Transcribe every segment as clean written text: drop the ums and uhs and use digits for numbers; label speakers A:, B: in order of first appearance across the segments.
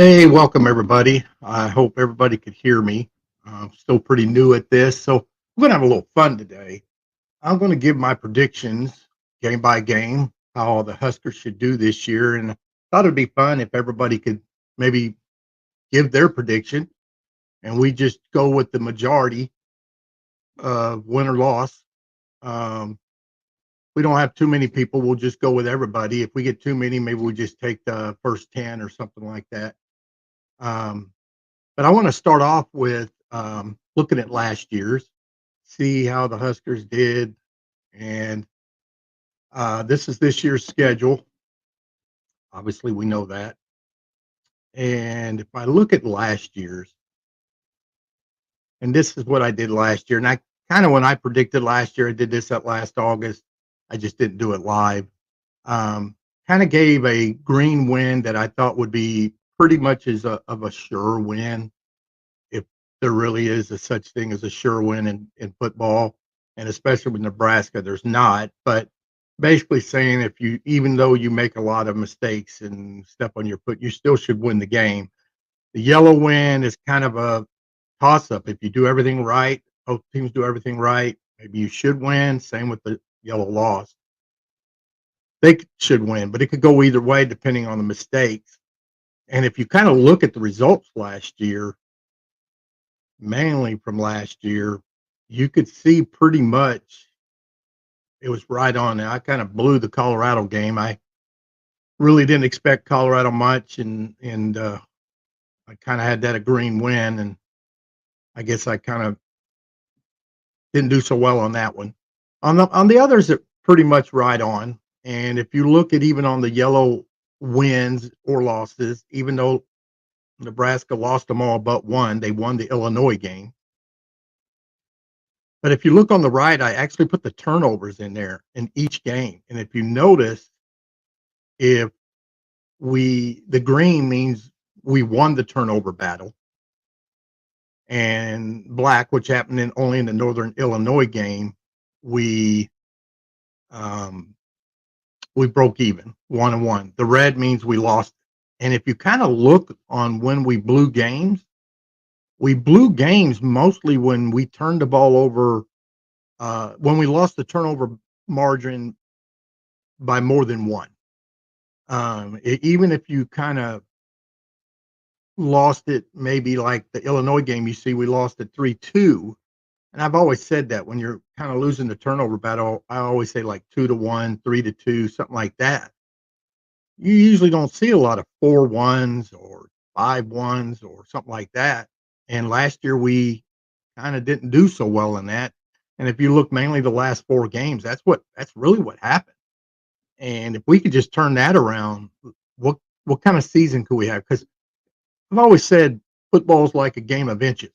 A: Hey, welcome everybody. I hope everybody could hear me. I'm still pretty new at this, so we're going to have a little fun today. I'm going to give my predictions game by game, how the Huskers should do this year. And I thought it'd be fun if everybody could maybe give their prediction and we just go with the majority of win or loss. Um, we don't have too many people. We'll just go with everybody. If we get too many, maybe we just take the first 10 or something like that. Um, But I want to start off with looking at last year's, see how the Huskers did, and this is this year's schedule. Obviously, we know that. And if I look at last year's, and this is what I did last year, and I kind of when I predicted last year, I did this at last August. I just didn't do it live. Um, Kind of gave a green win that I thought would be pretty much as of a sure win if there really is a such thing as a sure win in football, and especially with Nebraska, there's not. But basically saying if you, even though you make a lot of mistakes and step on your foot, you still should win the game. The yellow win is kind of a toss up. If you do everything right, both teams do everything right, maybe you should win. Same with the yellow loss. They should win, but it could go either way depending on the mistakes. And if you kind of look at the results last year, mainly from last year, you could see pretty much it was right on there. I kind of blew the Colorado game. I really didn't expect Colorado much, and I kind of had that a green win, and I guess I kind of didn't do so well on that one. On the others, it pretty much right on. And if you look at even on the yellow wins or losses, even though Nebraska lost them all but one, they won the Illinois game. But if you look on the right, I actually put the turnovers in there in each game. And if you notice, if the green means we won the turnover battle, and black, which happened only in the Northern Illinois game, we um, we broke even 1-1. The red means we lost. And if you kind of look on when we blew games mostly when we turned the ball over. When we lost the turnover margin by more than one. Even if you kind of lost it, maybe like the Illinois game, you see we lost it 3-2. And I've always said that when you're kind of losing the turnover battle, I always say like 2-1, 3-2, something like that. You usually don't see a lot of 4-1s or 5-1s or something like that. And last year we kind of didn't do so well in that. And if you look mainly the last four games, that's really what happened. And if we could just turn that around, what kind of season could we have? Because I've always said football's like a game of inches,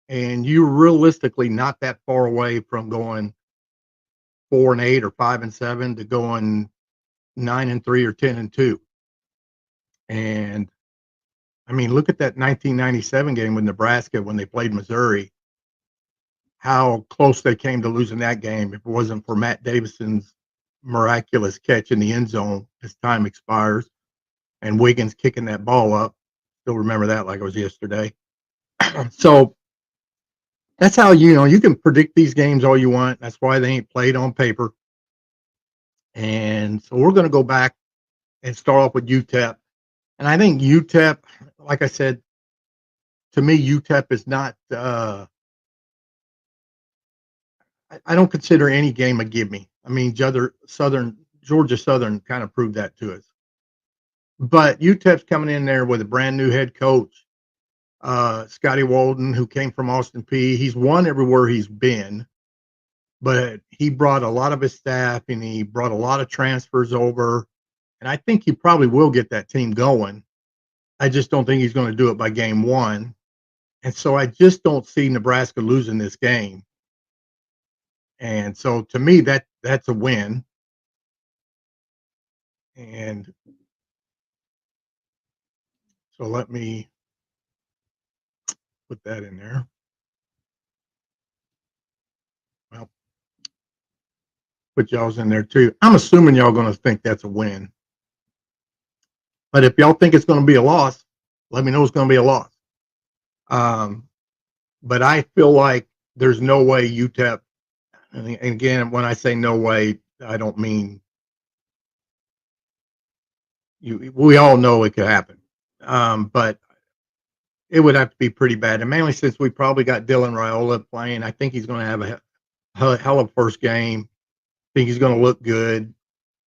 A: and you're realistically not that far away from going 4-8 or 5-7 to going 9-3 or 10-2. And I mean, look at that 1997 game with Nebraska when they played Missouri. How close they came to losing that game if it wasn't for Matt Davison's miraculous catch in the end zone as time expires and Wiggins kicking that ball up. Still remember that like it was yesterday. So that's how you can predict these games all you want. That's why they ain't played on paper. And so we're going to go back and start off with UTEP. And I think UTEP, like I said, to me, UTEP is not. I don't consider any game a give me. I mean, Georgia Southern kind of proved that to us. But UTEP's coming in there with a brand new head coach, Scotty Walden, who came from Austin Peay. He's won everywhere he's been, but he brought a lot of his staff and he brought a lot of transfers over. And I think he probably will get that team going. I just don't think he's going to do it by game one. And so I just don't see Nebraska losing this game. And so to me, that's a win. And so let me put that in there. Well, put y'all's in there too. I'm assuming y'all going to think that's a win. But if y'all think it's going to be a loss, let me know it's going to be a loss. Um, but I feel like there's no way UTEP, and again, when I say no way, I don't mean you. We all know it could happen, but it would have to be pretty bad. And mainly since we probably got Dylan Raiola playing, I think he's going to have a hell of a first game. I think he's going to look good.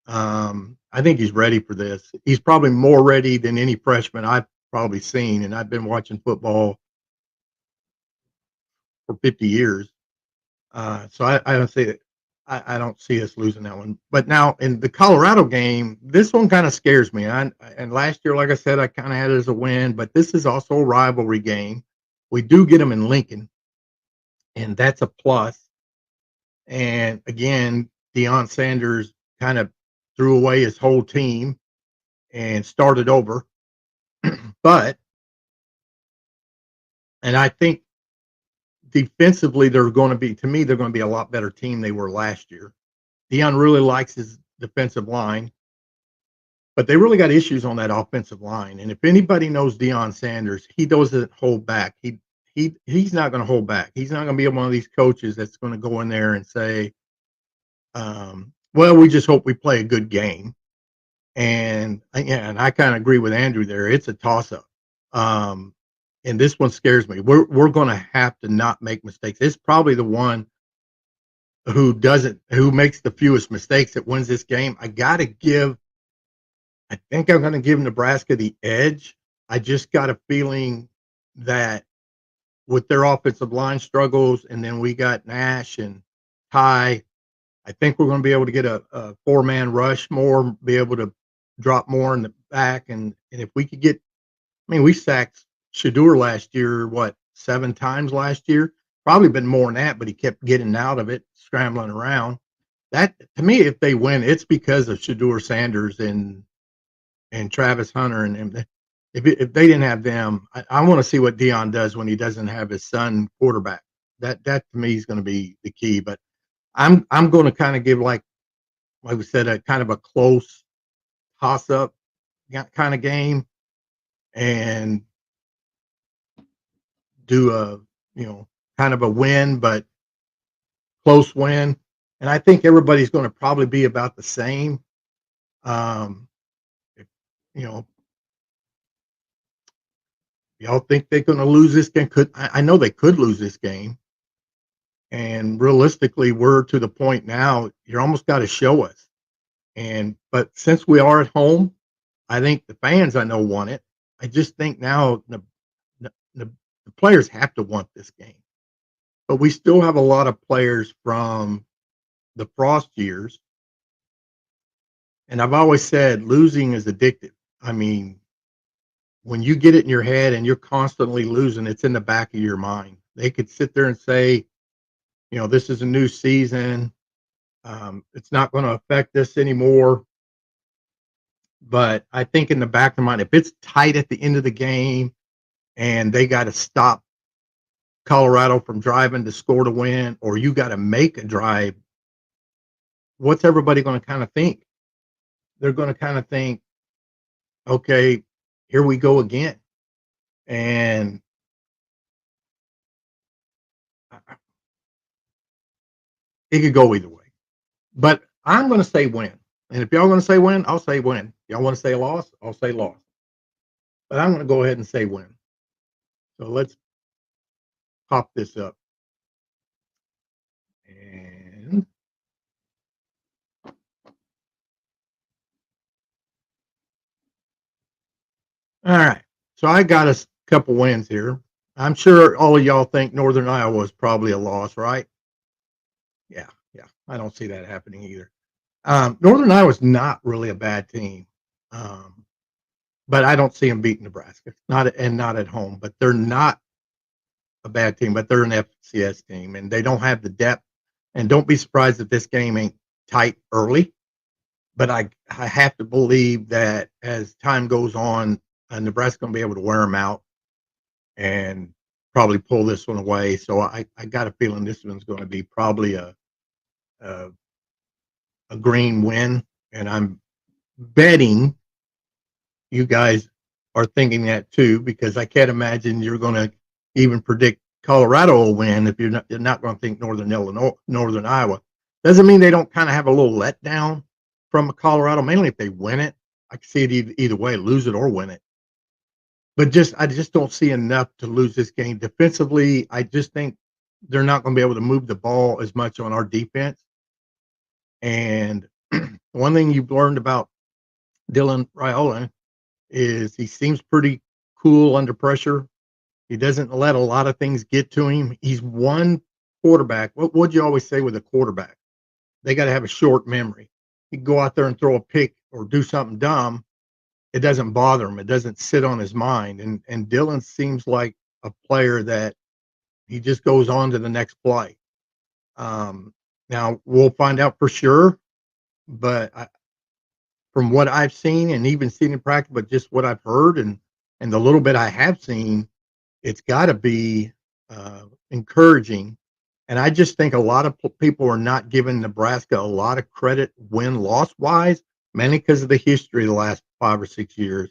A: I think he's ready for this. He's probably more ready than any freshman I've probably seen, and I've been watching football for 50 years. So I don't see it. I don't see us losing that one. But now in the Colorado game, this one kind of scares me. And last year, like I said, I kind of had it as a win, but this is also a rivalry game. We do get them in Lincoln, and that's a plus. And again, Deion Sanders kind of threw away his whole team and started over. But, and I think defensively, they're going to be, to me, they're going to be a lot better team they were last year. Deion really likes his defensive line, but they really got issues on that offensive line. And if anybody knows Deion Sanders, he doesn't hold back. He's not going to hold back. He's not going to be one of these coaches that's going to go in there and say, well, we just hope we play a good game. And yeah, and I kind of agree with Andrew there. It's a toss up. And this one scares me. We're going to have to not make mistakes. It's probably the one who makes the fewest mistakes that wins this game. I think I'm going to give Nebraska the edge. I just got a feeling that with their offensive line struggles, and then we got Nash and Ty, I think we're going to be able to get a four-man rush more, be able to drop more in the back. And if we could get, I mean, we sacked Shedeur last year, 7 times last year? Probably been more than that, but he kept getting out of it, scrambling around. That, to me, if they win, it's because of Shedeur Sanders and Travis Hunter. And if they didn't have them, I want to see what Deion does when he doesn't have his son quarterback. That to me is going to be the key. But I'm going to kind of give, like we said, a kind of a close toss up kind of game, and do a kind of a win, but close win. And I think everybody's going to probably be about the same. If, you know, y'all think they're going to lose this game? I know they could lose this game. And realistically, we're to the point now, you're almost got to show us. But since we are at home, I think the fans I know want it. I just think now the players have to want this game. But we still have a lot of players from the Frost years. And I've always said losing is addictive. I mean, when you get it in your head and you're constantly losing, it's in the back of your mind. They could sit there and say, this is a new season. It's not going to affect us anymore. But I think in the back of the mind, if it's tight at the end of the game and they got to stop Colorado from driving to score to win, or you got to make a drive, what's everybody going to kind of think? They're going to kind of think, okay, here we go again. And it could go either way. But I'm going to say win. And if y'all going to say win, I'll say win. Y'all want to say loss, I'll say loss. But I'm going to go ahead and say win. So let's pop this up. And all right. So I got a couple wins here. I'm sure all of y'all think Northern Iowa is probably a loss, right? Yeah. I don't see that happening either. Northern Iowa is not really a bad team, but I don't see them beating Nebraska. Not at home. But they're not a bad team. But they're an FCS team, and they don't have the depth. And don't be surprised if this game ain't tight early. But I have to believe that as time goes on, Nebraska's going to be able to wear them out and probably pull this one away. So I got a feeling this one's going to be probably a green win, and I'm betting you guys are thinking that too, because I can't imagine you're going to even predict Colorado will win if you're not going to think Northern Illinois, Northern Iowa. Doesn't mean they don't kind of have a little letdown from Colorado, mainly if they win it. I can see it either way, lose it or win it. But I just don't see enough to lose this game defensively. I just think they're not going to be able to move the ball as much on our defense. And one thing you've learned about Dylan Raiola is he seems pretty cool under pressure. He doesn't let a lot of things get to him. He's one quarterback. What would you always say with a quarterback? They got to have a short memory. He can go out there and throw a pick or do something dumb. It doesn't bother him. It doesn't sit on his mind. And Dylan seems like a player that he just goes on to the next play. Now we'll find out for sure, but from what I've seen and even seen in practice, but just what I've heard and the little bit I have seen, it's got to be encouraging. And I just think a lot of people are not giving Nebraska a lot of credit win-loss wise, mainly because of the history of the last 5 or 6 years.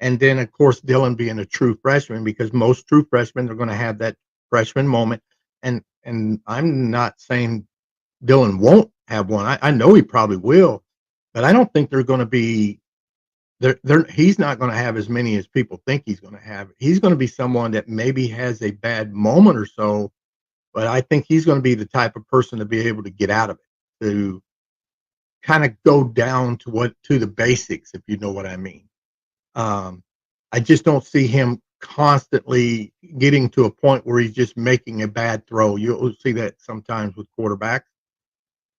A: And then, of course, Dylan being a true freshman, because most true freshmen are going to have that freshman moment. And I'm not saying Dylan won't have one. I know he probably will, but I don't think they're going to be he's not going to have as many as people think he's going to have. He's going to be someone that maybe has a bad moment or so, but I think he's going to be the type of person to be able to get out of it, to kind of go down to the basics, if you know what I mean. I just don't see him constantly getting to a point where he's just making a bad throw. You'll see that sometimes with quarterbacks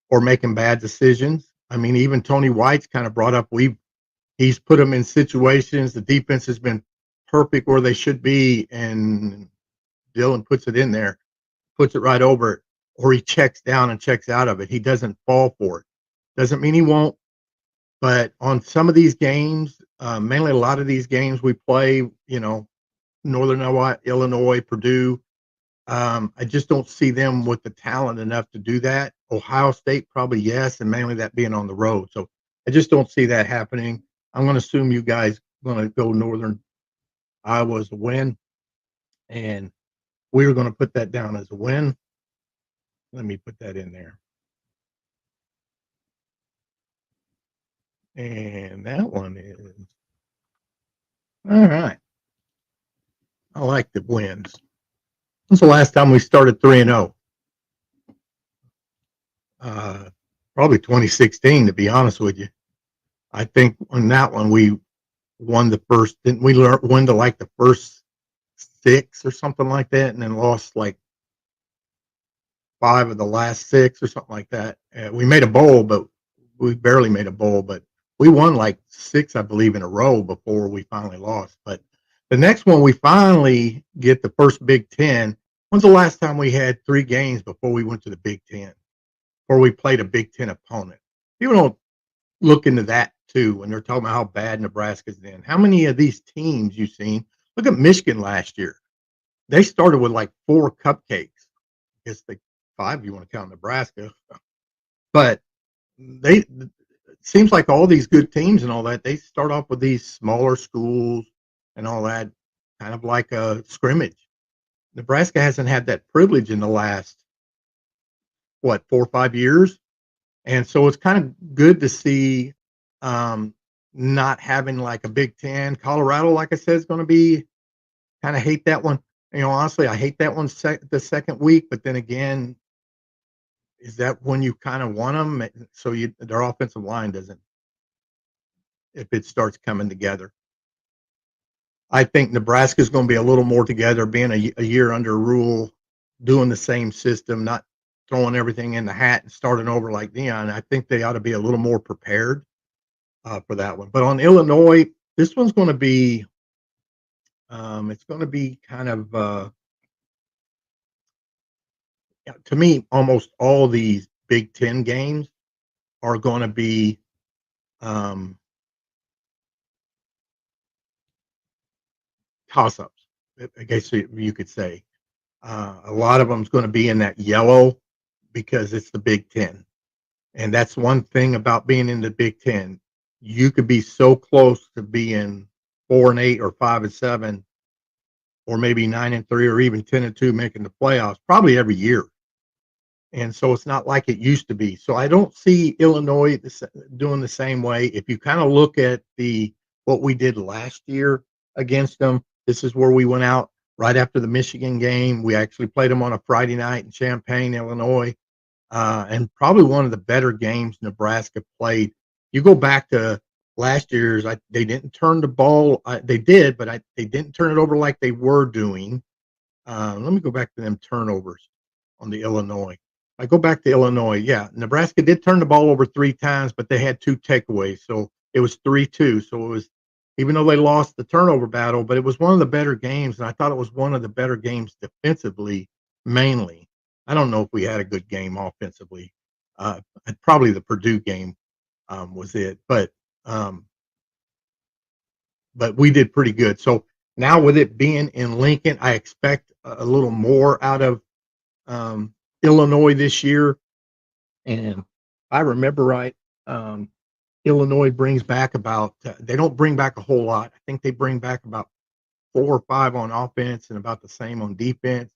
A: or making bad decisions. I mean, even Tony White's kind of brought up he's put them in situations. The defense has been perfect where they should be, and Dylan puts it in there, puts it right over it, or he checks down and checks out of it. He doesn't fall for it. Doesn't mean he won't, but on some of these games, mainly a lot of these games we play, Northern Illinois, Purdue, I just don't see them with the talent enough to do that. Ohio State, probably yes, and mainly that being on the road. So I just don't see that happening. I'm going to assume you guys are going to go Northern Iowa as a win, and we're going to put that down as a win. Let me put that in there. And that one is all right. I like the wins. When's the last time we started 3-0? Probably 2016, to be honest with you. I think on that one we won the first. Didn't we win to like the first 6 or something like that, and then lost like 5 of the last 6 or something like that? We made a bowl, but we barely made a bowl. But we won like 6, I believe, in a row before we finally lost. But the next one, we finally get the first Big Ten. When's the last time we had 3 games before we went to the Big Ten, or we played a Big Ten opponent? People don't look into that too when they're talking about how bad Nebraska's in. How many of these teams you've seen? Look at Michigan last year. They started with like 4 cupcakes. I guess 5 if you want to count Nebraska. But it seems like all these good teams and all that, they start off with these smaller schools and all that, kind of like a scrimmage. Nebraska hasn't had that privilege in the last, 4 or 5 years. And so it's kind of good to see not having like a Big Ten. Colorado, like I said, is going to be kind of hate that one. Honestly, I hate that one the second week. But then again, is that when you kind of want them? So their offensive line doesn't, if it starts coming together. I think Nebraska is going to be a little more together, being a year under Rule, doing the same system, not throwing everything in the hat and starting over like Dion. I think they ought to be a little more prepared for that one. But on Illinois, this one's going to be, it's going to be kind of, to me, almost all these Big Ten games are going to be toss-ups, I guess you could say. A lot of them is going to be in that yellow because it's the Big Ten. And that's one thing about being in the Big Ten. You could be so close to being 4-8 or 5-7, or maybe 9-3 or even 10-2 making the playoffs probably every year. And so it's not like it used to be. So I don't see Illinois doing the same way. If you kind of look at what we did last year against them, this is where we went out right after the Michigan game. We actually played them on a Friday night in Champaign, Illinois, and probably one of the better games Nebraska played. You go back to last year's, they didn't turn the ball. They did, but they didn't turn it over like they were doing. Let me go back to them turnovers on the Illinois. I go back to Illinois. Yeah, Nebraska did turn the ball over 3 times, but they had 2 takeaways, so it was 3-2. So it was, even though they lost the turnover battle, but it was one of the better games, and I thought it was one of the better games defensively, mainly. I don't know if we had a good game offensively. Probably the Purdue game was it, but we did pretty good. So now with it being in Lincoln, I expect a little more out of Illinois this year. And I remember right, Illinois brings back they don't bring back a whole lot. I think they bring back about 4 or 5 on offense and about the same on defense.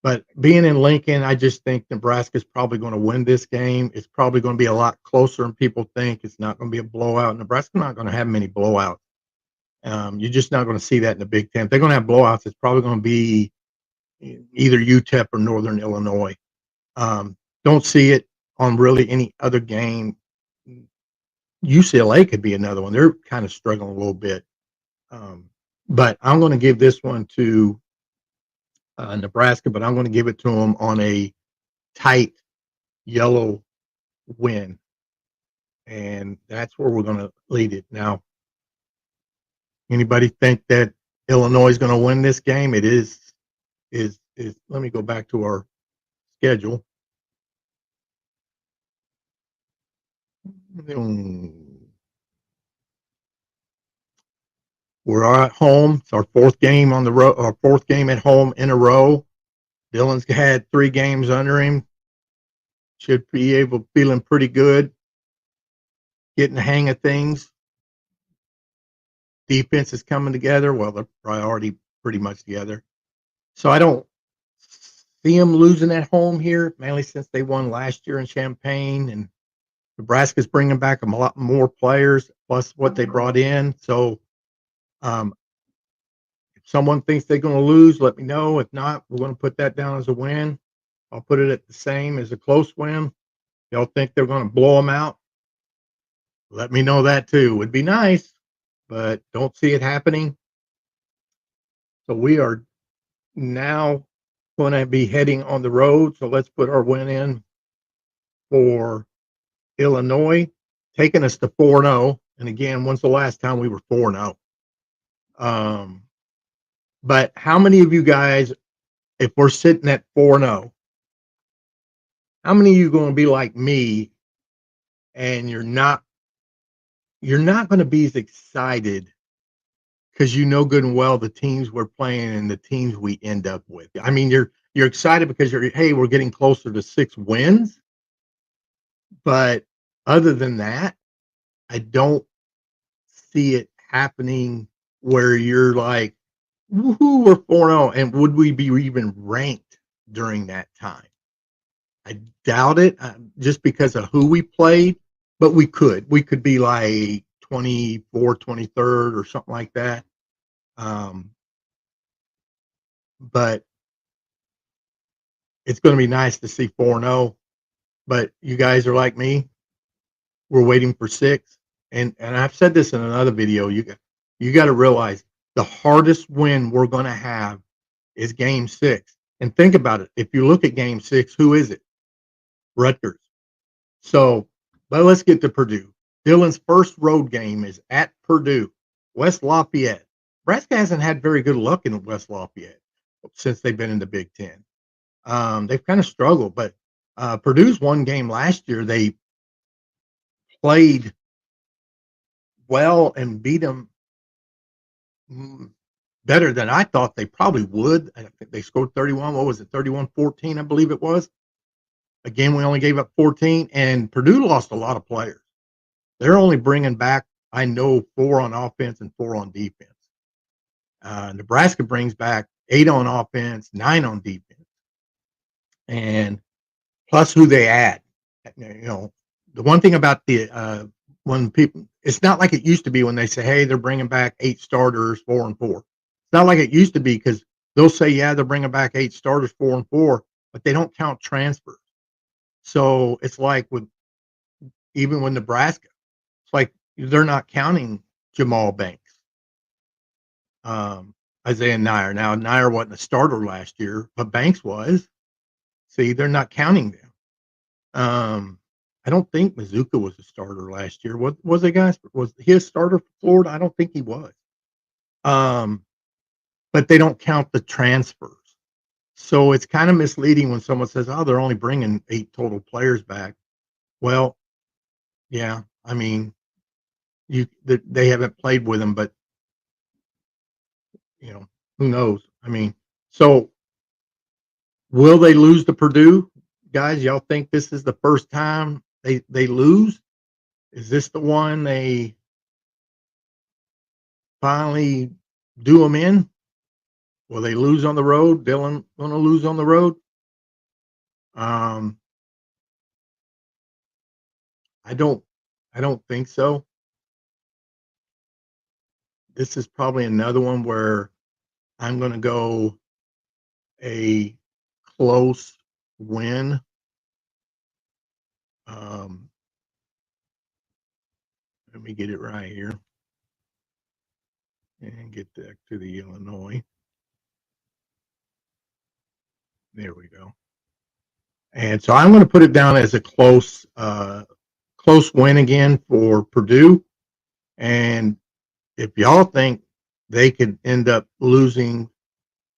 A: But being in Lincoln, I just think Nebraska's probably going to win this game. It's probably going to be a lot closer than people think. It's not going to be a blowout. Nebraska's not going to have many blowouts. You're just not going to see that in the Big Ten. If they're going to have blowouts, it's probably going to be either UTEP or Northern Illinois. Don't see it on really any other game. UCLA could be another one. They're kind of struggling a little bit. But I'm going to give this one to Nebraska, but I'm going to give it to them on a tight yellow win. And that's where we're going to lead it. Now, anybody think that Illinois is going to win this game? It is let me go back to our schedule. We're at home. It's our 4th game on the road, our 4th game at home in a row. Dylan's had 3 games under him. Should be feeling pretty good, getting the hang of things. Defense is coming together. Well, they're probably already pretty much together. So I don't see them losing at home here, mainly since they won last year in Champaign, and Nebraska's bringing back a lot more players plus what they brought in. So if someone thinks they're going to lose, let me know. If not, we're going to put that down as a win. I'll put it at the same as a close win. Y'all think they're going to blow them out? Let me know that too. Would be nice, but don't see it happening. So we are now going to be heading on the road. So let's put our win in for Illinois, taking us to 4-0. And again, when's the last time we were 4-0? But how many of you guys, if we're sitting at 4-0, how many of you are going to be like me and you're not going to be as excited because you know good and well the teams we're playing and the teams we end up with? I mean, you're excited because hey, we're getting closer to 6 wins. But other than that, I don't see it happening where you're like, woohoo, we're 4-0. And would we be even ranked during that time? I doubt it, just because of who we played, but we could be like 24, 23rd or something like that. But it's going to be nice to see 4-0. But you guys are like me. We're waiting for 6. And I've said this in another video. You got to realize the hardest win we're going to have is game 6. And think about it. If you look at game 6, who is it? Rutgers. So, but let's get to Purdue. Dylan's first road game is at Purdue, West Lafayette. Nebraska hasn't had very good luck in West Lafayette since they've been in the Big Ten. They've kind of struggled, but Purdue's one game last year. They played well and beat them better than I thought they probably would. I think they scored 31. What was it? 31-14, I believe it was. Again, we only gave up 14, and Purdue lost a lot of players. They're only bringing back I know 4 on offense and 4 on defense. Nebraska brings back 8 on offense, 9 on defense, and plus who they add. You know, the one thing about the when people, it's not like it used to be when they say, "Hey, they're bringing back 8 starters, 4 and 4." It's not like it used to be because they'll say, "Yeah, they're bringing back 8 starters, 4 and 4," but they don't count transfers. So it's like with even with Nebraska, it's like they're not counting Jamal Banks, Isaiah Nair. Now Nair wasn't a starter last year, but Banks was. See, they're not counting them. I don't think Mazuka was a starter last year. What was it, guys? Was he a starter for Florida? I don't think he was. Um, but they don't count the transfers. So it's kind of misleading when someone says, "Oh, they're only bringing 8 total players back." Well, yeah, I mean, they haven't played with him, but you know, who knows? I mean, so will they lose to Purdue, guys? Y'all think this is the first time they lose? Is this the one they finally do them in? Will they lose on the road? Dylan going to lose on the road? Um, I don't. I don't think so. This is probably another one where I'm going to go a close win. Um, Let me get it right here and get back to the Illinois. There we go. And so I'm going to put it down as a close win again for Purdue. And if y'all think they could end up losing,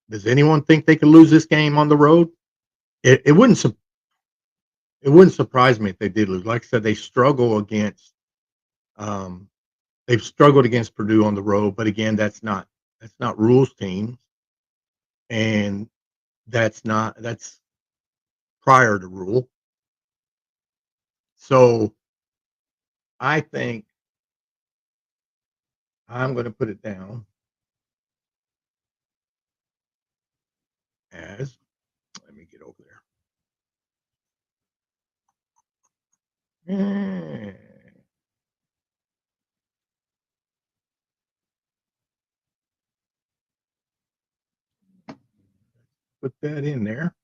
A: does anyone think they could lose this game on the road? It wouldn't surprise me if they did lose. Like I said, um, they've struggled against Purdue on the road, but again, that's not rules teams, and that's prior to rule. So I think I'm going to put it down as, let me get over there. Put that in there.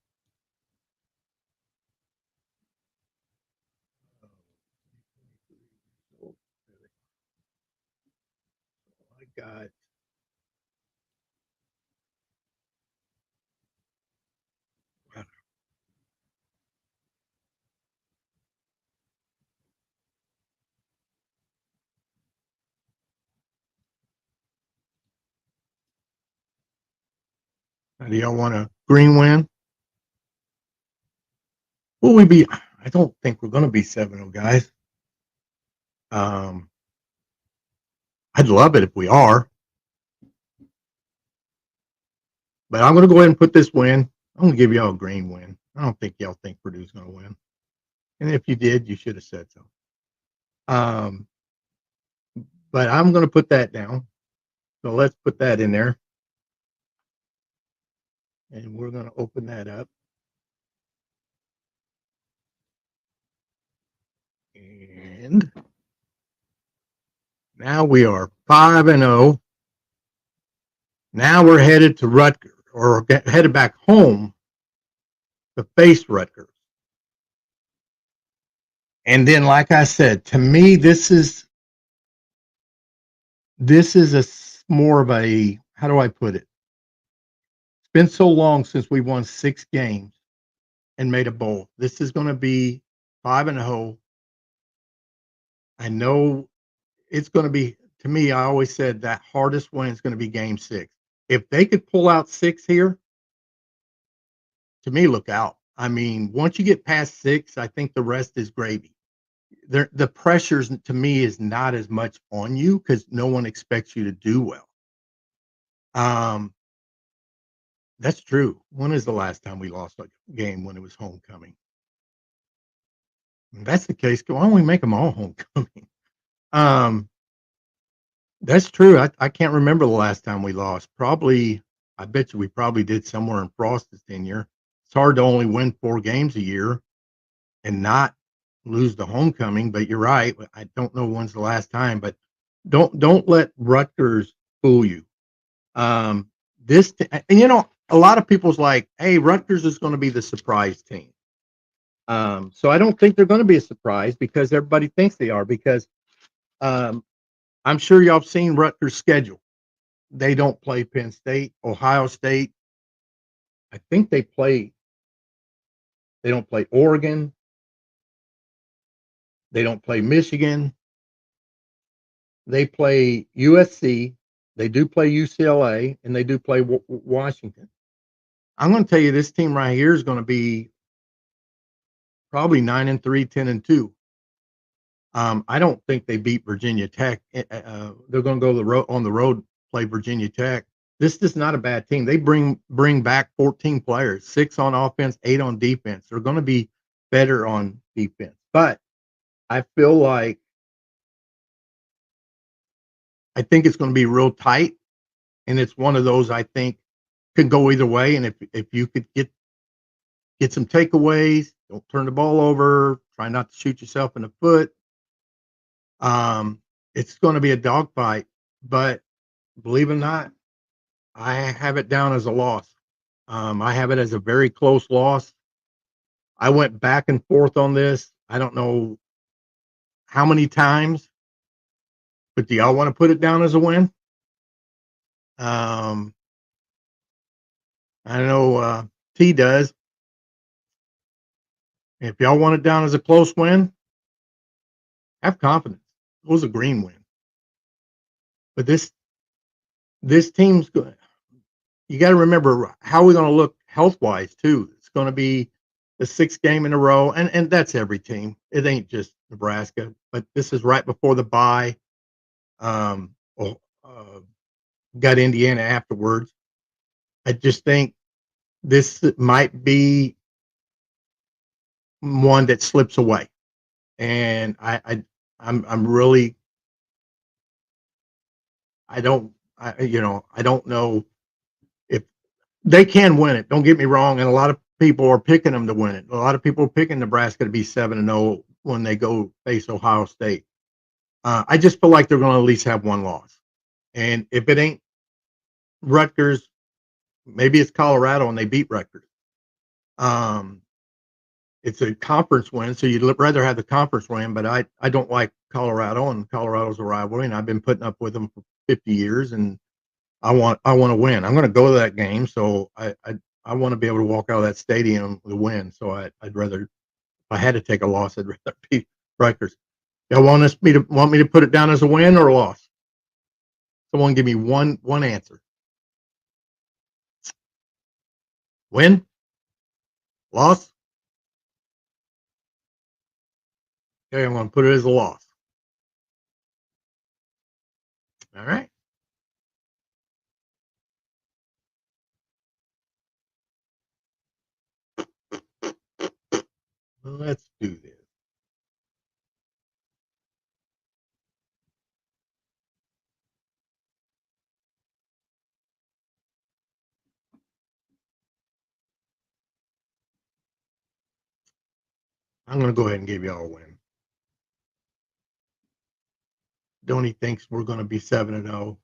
A: I got do y'all want a green win? Will we be? I don't think we're going to be 7-0, guys. Um, I'd love it if we are, but I'm going to go ahead and put this win. I'm going to give y'all a green win. I don't think y'all think Purdue's going to win. And if you did, you should have said so. Um, but I'm going to put that down. So let's put that in there. And we're going to open that up. And now we are 5-0. Now we're headed to Rutgers, or headed back home to face Rutgers. And then, like I said, to me, this is a more of a, how do I put it? It's been so long since we won 6 games and made a bowl. This is going to be 5-0. I know it's going to be, to me, I always said that hardest win is going to be game 6. If they could pull out 6 here, to me, look out. I mean, once you get past 6, I think the rest is gravy. The pressures to me is not as much on you because no one expects you to do well. Um, that's true. When is the last time we lost a game when it was homecoming? If that's the case, why don't we make them all homecoming? Um, That's true. I can't remember the last time we lost. Probably, I bet you we probably did somewhere in Frost's tenure. It's hard to only win 4 games a year and not lose the homecoming, but you're right. I don't know when's the last time, but don't let Rutgers fool you. Um, and a lot of people's like, hey, Rutgers is going to be the surprise team. So I don't think they're going to be a surprise because everybody thinks they are. Because um, I'm sure y'all have seen Rutgers' schedule. They don't play Penn State, Ohio State. I think they don't play Oregon. They don't play Michigan. They play USC. They do play UCLA, and they do play Washington. I'm going to tell you, this team right here is going to be probably 9-3, 10-2. I don't think they beat Virginia Tech. They're going to go on the road, play Virginia Tech. This is not a bad team. They bring back 14 players, 6 on offense, 8 on defense. They're going to be better on defense, but I feel like I think it's going to be real tight, and it's one of those I think could go either way. And if you could get some takeaways, don't turn the ball over, try not to shoot yourself in the foot. It's going to be a dogfight, but believe it or not, I have it down as a loss. I have it as a very close loss. I went back and forth on this. I don't know how many times, but do y'all want to put it down as a win? Um, I know T does. If y'all want it down as a close win, have confidence. It was a green win, but this team's good. You got to remember how we're going to look health wise too. It's going to be the 6th game in a row, and that's every team. It ain't just Nebraska, but this is right before the bye. Um, oh, got Indiana afterwards. I just think this might be one that slips away, and I'm really I don't know if they can win it. Don't get me wrong, and a lot of people are picking them to win it. A lot of people are picking Nebraska to be 7-0 when they go face Ohio State. I just feel like they're going to at least have one loss, and if it ain't Rutgers, maybe it's Colorado and they beat Rutgers. Um, it's a conference win, so you'd rather have the conference win. But I don't like Colorado, and Colorado's a rivalry, and I've been putting up with them for 50 years, and I want to win. I'm going to go to that game, so I want to be able to walk out of that stadium with a win. So I'd rather, if I had to take a loss, I'd rather beat Rutgers. Y'all want me to put it down as a win or a loss? Someone give me one answer. Win, loss. Okay, I'm going to put it as a loss. All right. Well, let's do this. I'm going to go ahead and give y'all a win. Donnie thinks we're going to be 7-0.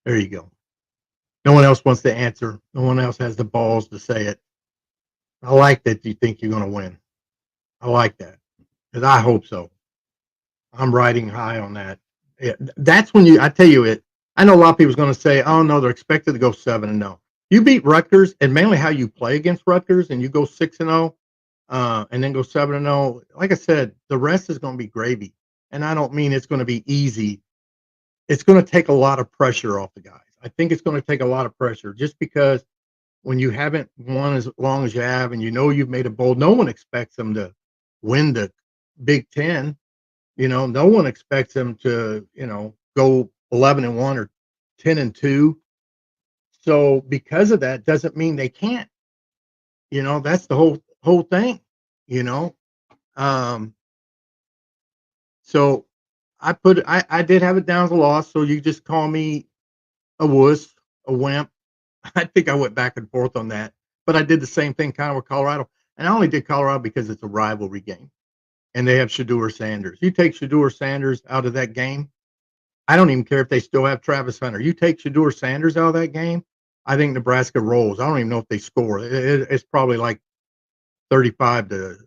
A: There you go. No one else wants to answer. No one else has the balls to say it. I like that you think you're going to win. I like that because I hope so. I'm riding high on that. Yeah, that's when I tell you it. I know a lot of people's going to say, "Oh no, they're expected to go 7-0." You beat Rutgers, and mainly how you play against Rutgers, and you go 6-0, and then go 7-0. Like I said, the rest is going to be gravy, and I don't mean it's going to be easy. It's going to take a lot of pressure off the guys. I think it's going to take a lot of pressure just because when you haven't won as long as you have, and you know you've made a bowl, no one expects them to win the Big Ten. No one expects them to, go 11-1 or 10-2. So because of that, doesn't mean they can't. That's the whole thing. You know. Um, so I did have it down as a loss, so you just call me a wuss, a wimp. I think I went back and forth on that, but I did the same thing kind of with Colorado, and I only did Colorado because it's a rivalry game, and they have Shedeur Sanders. You take Shedeur Sanders out of that game, I don't even care if they still have Travis Hunter. You take Shedeur Sanders out of that game, I think Nebraska rolls. I don't even know if they score. It's probably like 35-7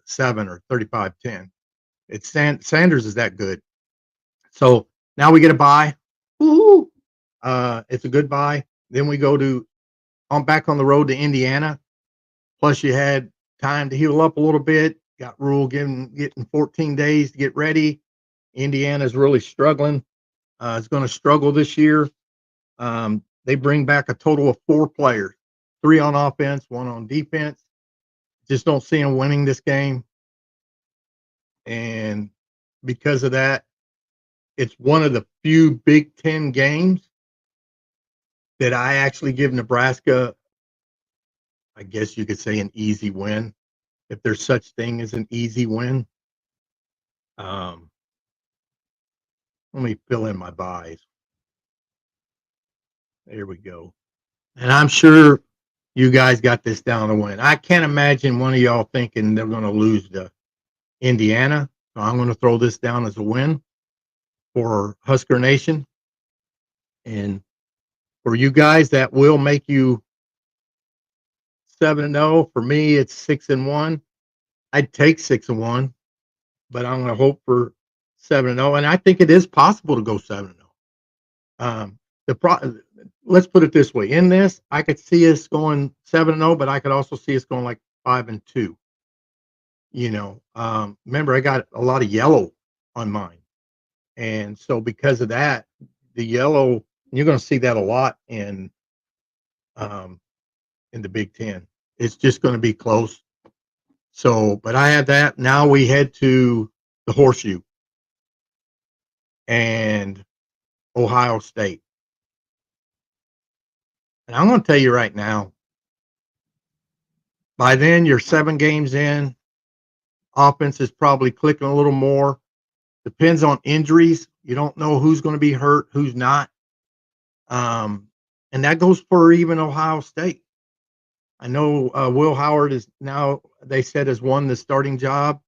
A: or 35-10. Sanders is that good. So now we get a bye. Woo-hoo. It's a good bye. Then we go to on back on the road to Indiana. Plus, you had time to heal up a little bit. Got Rule getting 14 days to get ready. Indiana's really struggling. Is going to struggle this year. They bring back a total of 4 players, 3 on offense, 1 on defense. Just don't see them winning this game. And because of that, it's one of the few Big Ten games that I actually give Nebraska, I guess you could say, an easy win, if there's such thing as an easy win. Um, Let me fill in my buys. There we go. And I'm sure you guys got this down to win. I can't imagine one of y'all thinking they're going to lose to Indiana. So I'm going to throw this down as a win for Husker Nation. And for you guys, that will make you 7-0. For me, it's 6-1. I'd take 6-1, but I'm going to hope for 7-0. And I think it is possible to go 7-0. The pro Let's put it this way. In this, I could see us going 7-0, but I could also see us going like 5-2. Remember, I got a lot of yellow on mine. And so because of that, the yellow, you're going to see that a lot um, in the Big Ten. It's just going to be close. So, but I have that. Now we head to the Horseshoe and Ohio State. And I'm going to tell you right now, by then you're 7 games in. Offense is probably clicking a little more. Depends on injuries. You don't know who's going to be hurt, who's not. And that goes for even Ohio State. I know Will Howard is now, they said, has won the starting job.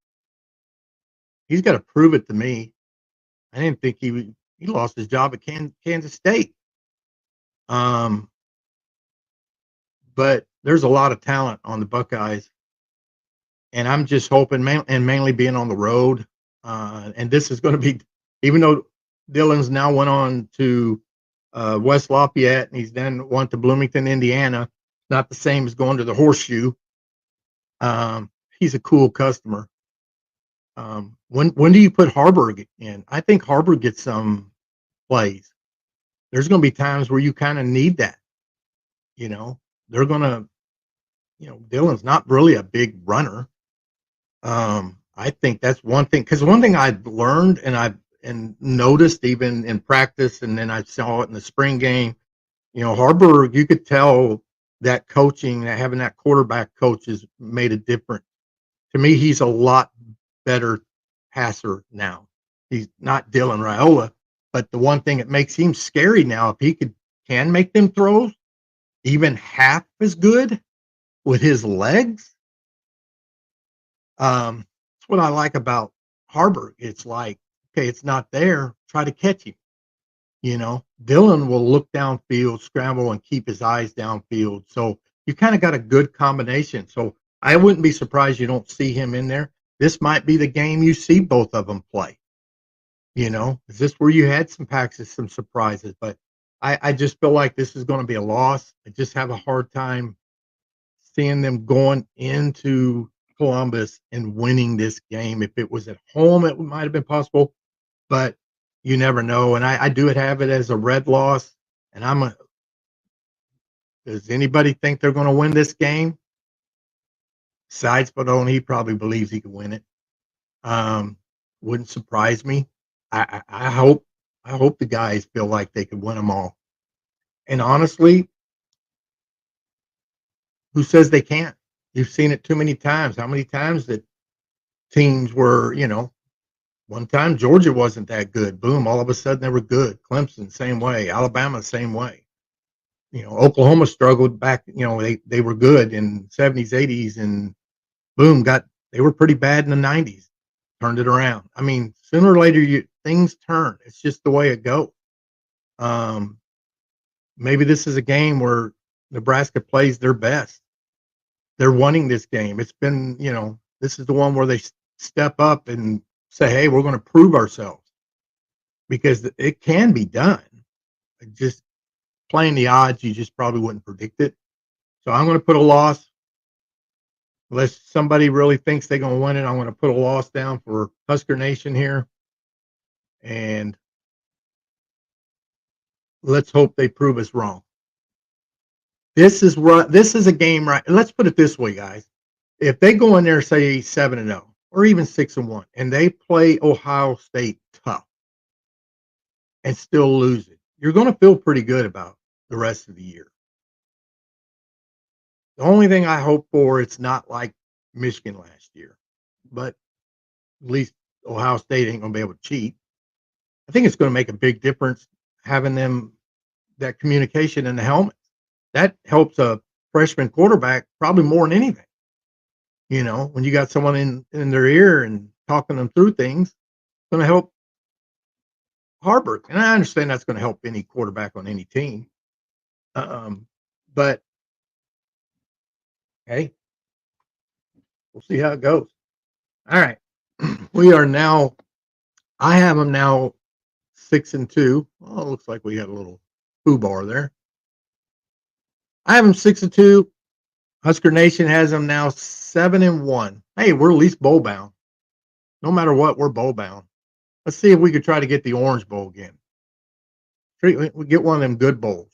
A: He's got to prove it to me. I didn't think he lost his job at Kansas State. But there's a lot of talent on the Buckeyes, and I'm just hoping, mainly being on the road. And this is going to be, even though Dylan's now went on to West Lafayette and he's then went to Bloomington, Indiana, not the same as going to the Horseshoe. He's a cool customer. When do you put Harburg in? I think Harburg gets some plays. There's going to be times where you kind of need that. They're going to, Dylan's not really a big runner. I think that's one thing, because one thing I've learned and noticed even in practice, and then I saw it in the spring game. Harburg, you could tell that coaching, that having that quarterback coach has made a difference. To me, he's a lot better passer now. He's not Dylan Raiola, but the one thing that makes him scary now, if he can make them throws even half as good with his legs. That's what I like about Harburg. It's like, okay, it's not there. Try to catch him. Dylan will look downfield, scramble, and keep his eyes downfield. So you kind of got a good combination. So I wouldn't be surprised you don't see him in there. This might be the game you see both of them play. Is this where you had some surprises? But I just feel like this is going to be a loss. I just have a hard time seeing them going into Columbus and winning this game. If it was at home, it might have been possible, but you never know. And I do have it as a red loss. And does anybody think they're going to win this game? Besides Spadone, he probably believes he can win it. Wouldn't surprise me. I hope the guys feel like they could win them all. And honestly, who says they can't? You've seen it too many times. How many times that teams were, One time Georgia wasn't that good. Boom, all of a sudden they were good. Clemson, same way. Alabama, same way. Oklahoma struggled back. They were good in '70s, '80s, and boom, they were pretty bad in the '90s. Turned it around. I mean, sooner or later, things turn. It's just the way it goes. Um, Maybe this is a game where Nebraska plays their best. They're wanting this game. It's been, this is the one where they step up and say, "Hey, we're going to prove ourselves," because it can be done. Just playing the odds, you just probably wouldn't predict it. So I'm going to put a loss. Unless somebody really thinks they're going to win it, I'm going to put a loss down for Husker Nation here. And let's hope they prove us wrong. This is a game, right? Let's put it this way, guys. If they go in there, say 7-0 or even 6-1, and they play Ohio State tough and still lose it, you're going to feel pretty good about the rest of the year. The only thing I hope for, it's not like Michigan last year, but at least Ohio State ain't going to be able to cheat. I think it's going to make a big difference having them that communication in the helmets. That helps a freshman quarterback probably more than anything. When you got someone in their ear and talking them through things, it's going to help Harvard. And I understand that's going to help any quarterback on any team. But hey, we'll see how it goes. All right. I have them now 6-2. Well, it looks like we had a little foo bar there. I have them 6-2. Husker Nation has them now 7-1. Hey, we're at least bowl bound. No matter what, we're bowl bound. Let's see if we could try to get the Orange Bowl again. We get one of them good bowls.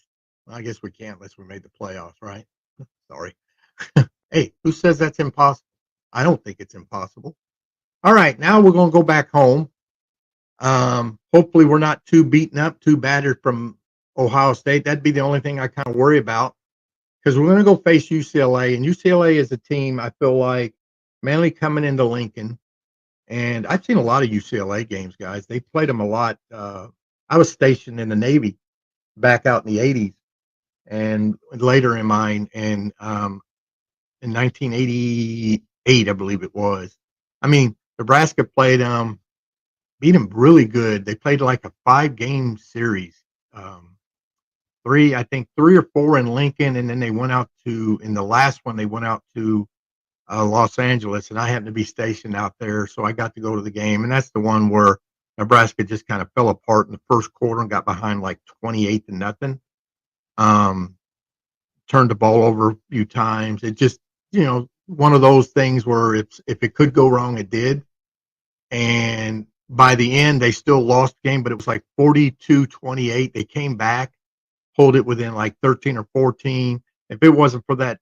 A: I guess we can't unless we made the playoffs, right? Sorry. Hey, who says that's impossible? I don't think it's impossible. All right, now we're going to go back home. Hopefully we're not too beaten up, too battered from Ohio State. That'd be the only thing I kind of worry about, because we're going to go face UCLA, and UCLA is a team I feel like mainly coming into Lincoln. And I've seen a lot of UCLA games, guys. They played them a lot. I was stationed in the Navy back out in the '80s and later in mine, and in 1988, I believe it was. I mean, Nebraska played beat them really good. They played like a 5-game series. I think 3 or 4 in Lincoln, and then they went out in the last one, they went out to Los Angeles, and I happened to be stationed out there, so I got to go to the game. And that's the one where Nebraska just kind of fell apart in the first quarter and got behind like 28-0. Turned the ball over a few times. It just, one of those things where if it could go wrong, it did. And by the end, they still lost the game, but it was like 42-28. They came back, pulled it within like 13 or 14. If it wasn't for that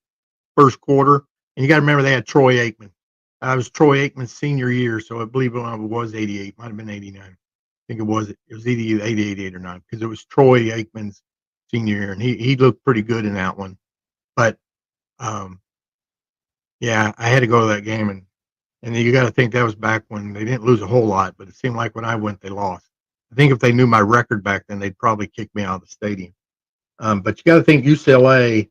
A: first quarter, and you got to remember they had Troy Aikman. I was Troy Aikman's senior year, so I believe it was 88, might have been 89. I think it was either 88 or 9, because it was Troy Aikman's senior year, and he looked pretty good in that one. But yeah, I had to go to that game, and you got to think that was back when they didn't lose a whole lot, but it seemed like when I went, they lost. I think if they knew my record back then, they'd probably kick me out of the stadium. But you got to think UCLA.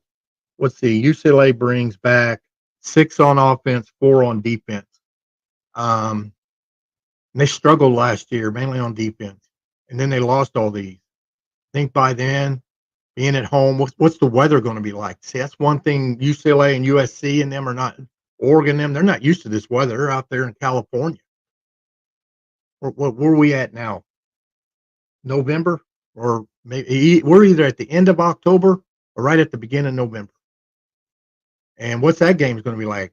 A: Let's see, UCLA brings back 6 on offense, 4 on defense. And they struggled last year, mainly on defense. And then they lost all these. I think by then, being at home, what's the weather going to be like? See, that's one thing UCLA and USC and them are not, Oregon, they're not used to this weather. They're out there in California. Where are we at now? November? Or maybe we're either at the end of October or right at the beginning of November. And what's that game going to be like?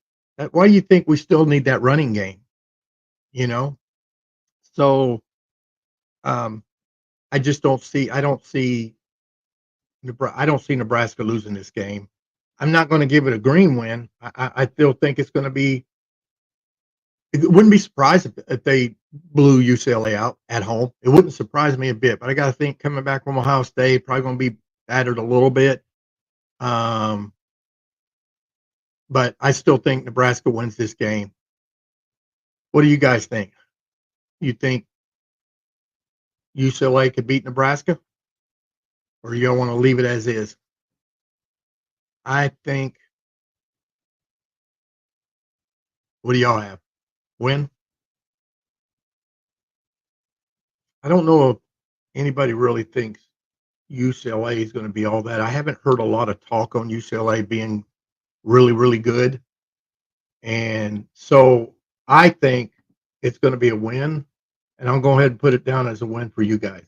A: Why do you think we still need that running game? So I just don't see. I don't see Nebraska losing this game. I'm not going to give it a green win. I still think it's going to be. It wouldn't be surprised if they blew UCLA out at home. It wouldn't surprise me a bit. But I got to think coming back from Ohio State, probably going to be battered a little bit. But I still think Nebraska wins this game. What do you guys think? You think UCLA could beat Nebraska, or you don't want to leave it as is? I think. What do y'all have? Win? I don't know if anybody really thinks UCLA is going to be all that. I haven't heard a lot of talk on UCLA being really, really good. And so I think it's going to be a win. And I'll go ahead and put it down as a win for you guys.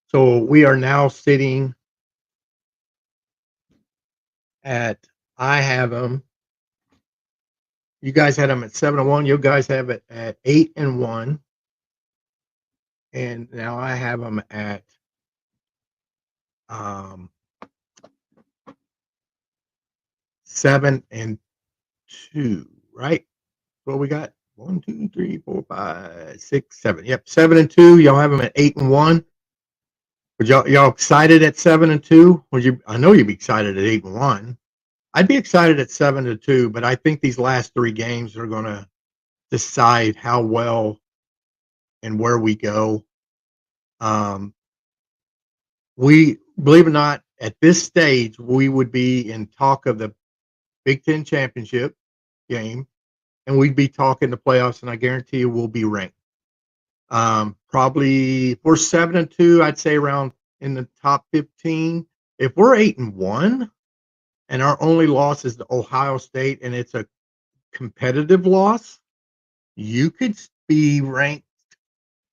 A: So we are now sitting at, I have them. You guys had them at 7-1. You guys have it at 8-1. And now I have them at um, 7-2, right? What we got? 1, 2, 3, 4, 5, 6, 7. Yep, 7-2. Y'all have them at 8-1. Would y'all excited at 7-2? Would you? I know you'd be excited at 8-1. I'd be excited at 7-2, but I think these last three games are going to decide how well and where we go. Um, we believe it or not, at this stage, we would be in talk of the Big Ten championship game, and we'd be talking the playoffs, and I guarantee you we'll be ranked. Probably if we're 7-2, I'd say around in the top 15. If we're 8-1 and our only loss is to Ohio State and it's a competitive loss, you could be ranked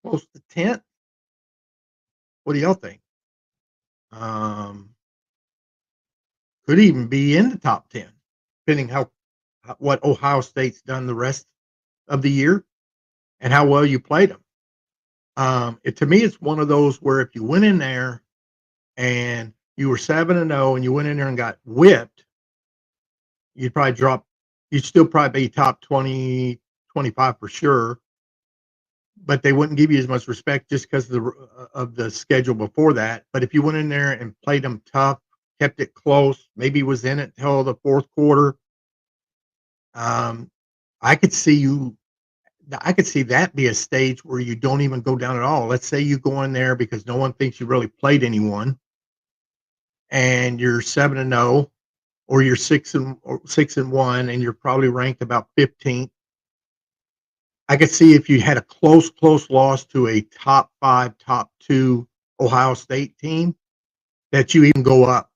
A: close to 10th. What do y'all think? Um, could even be in the top 10, depending how what Ohio State's done the rest of the year and how well you played them. To me, it's one of those where if you went in there and you were 7-0 and you went in there and got whipped, you'd probably drop. You'd still probably be top 20, 25 for sure, but they wouldn't give you as much respect just because of the schedule before that. But if you went in there and played them tough, kept it close, maybe was in it till the fourth quarter, um, I could see you. I could see that be a stage where you don't even go down at all. Let's say you go in there because no one thinks you really played anyone, and you're 7-0, or you're 6-1, and you're probably ranked about 15th. I could see if you had a close loss to a top 5, top 2 Ohio State team, that you even go up.